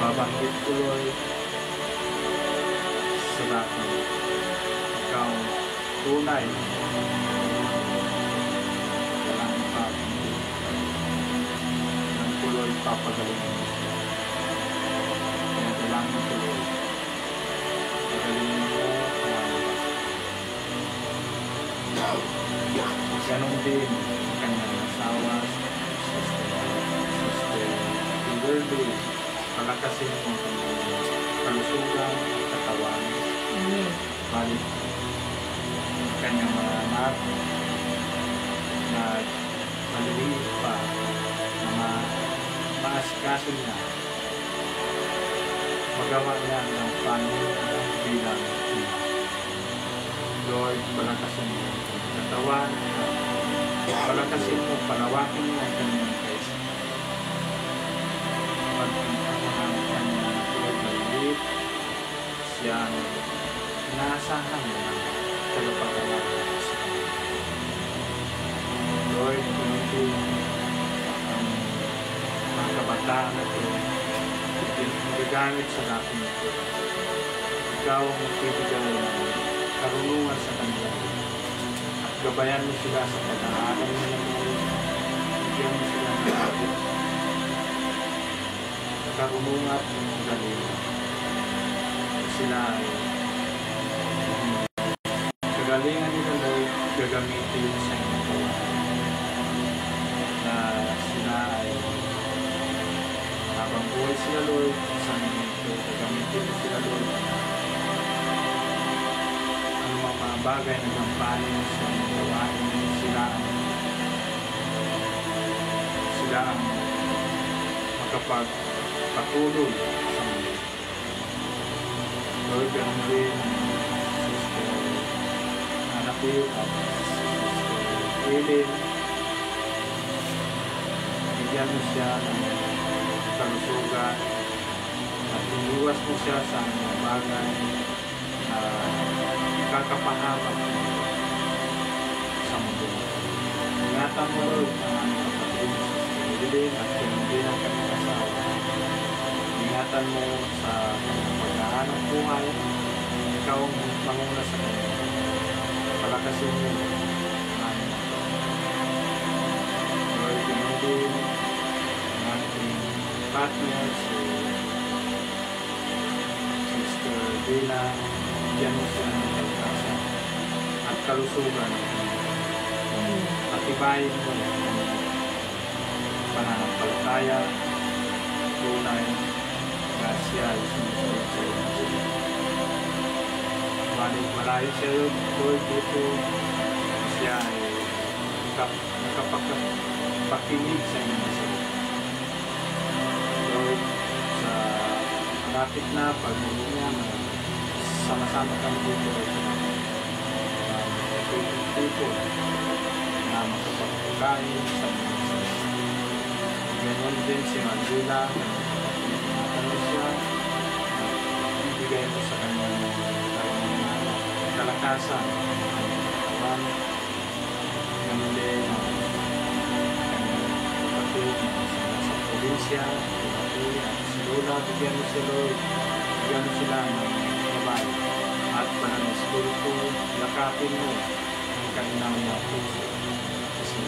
Babanggit ko, Lord, sa dakong. Ikaw, tunay. Dalangin pa. Alam ko, Lord, papagalingin mo. Dalangin ko, Lord. Pagalingin mo. Ganon din ang kanyang asawa, Sister Kimberly. Palakasin mo ang kanyang kalusugan at katawan. Balik ang kanyang mga anak na maliliit pa na maasikaso niya magawa niya ng Panginoon bilang Lord, palakasin mo ang katawan, palakasin mo, palawakin mo ang kanyang kaisa. Pagpintahan ang kanyang tulad na ulit, siya ang inaasahan ng tagapagalaman sa kanya. Lord, pinitin ang mga kabataan na ito, magagamit sa natin ito. Ikaw ang magbibigay ng karunungan sa kanila at gabayan mo sila sa pag-aaral nila ngayon. Bigyan mo sila ng karunungan at galing. Sila ay kagalingan nila Lord, gagamitin sa inyong gawain. Na sila ay habang buhay sila Lord, sa inyong gagamitin mo sila Lord. Ano mga bagay na gampanin sa inyong gawain, sila ang makapagpatuloy sa mundo. Lord, ganun din Sister Anapil at Sister Ellen. Bigyan mo siya ng kalusugan at iniwas mo siya sa mga bagay na kakapahamak sa mundo. Ingatan mo Lord ang aming kapatid sa Sister Ellen at hindi ang kanyang asawa. Ingatan mo sa paghahanap buhay. Ikaw ang manguna sa kanya. Palakasin mo ang aming Lord, ganun din ang ating partner si Sister Dina. Bigyan mo siya ng kalikasan at kalusugan. At ibayin mo ang pananampalataya, tunay na siya ay sumusunod sa iyo. Malayo siya yun, Lord, dito siya ay nakapagpakinig sa inyong salita. Lord, sa malapit na pag-uwi niya, sama-sama kami dito tipo na makapagpagkain sa mga salita. Ganon din si Mandela, ano siya, ibigay mo sa kanyang kalakasan, kawan, ganon din kapatid sa probinsya, at si Lola, bigyan mo si Lord, bigyan mo sila ng babae, at panang espiritu, lakapin mo ang kanilang mga puso. Kasi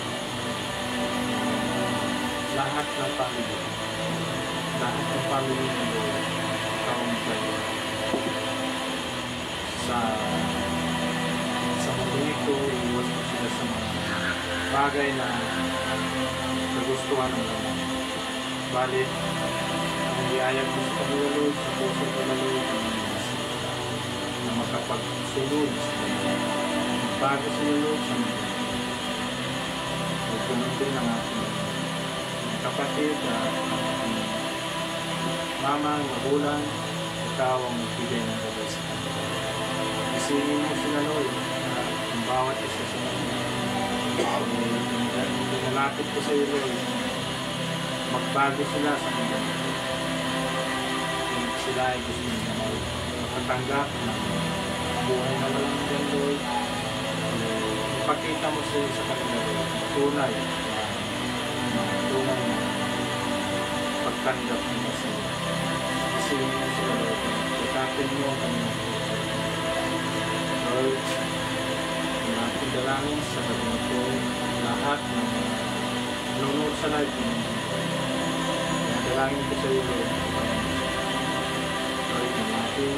lahat ng pamilya ng Lord, ikaw ang tayo. Sa mundo ito, iwas mo sila sa mga bagay na nagustuhan ng laman. Balit, ang iayag mo sa kanila Lord, sa puso nila Lord, na makapagsunod sila. Bago sila Lord sa mga. Huwag din ang ating kapatid at mama, magulang, ikaw ang magbigay ng gabay sa kanila. Isingin mo sila Lord, na ang bawat isa sa mga pinalapit ko sa iyo Lord, magbago sila sa mga sila ay gusto nila makatanggap ng buhay na walang hanggan Lord. Ipakita mo sa kanila Lord, tunay na pagtanggap nila sa iyo. Isingin mo sila Lord, ikapin mo ang kanyang puso. Lord, ang ating dalangin sa gabi ito, lahat ng nanonood sa live mo, dalangin ko sa iyo Lord, ang ating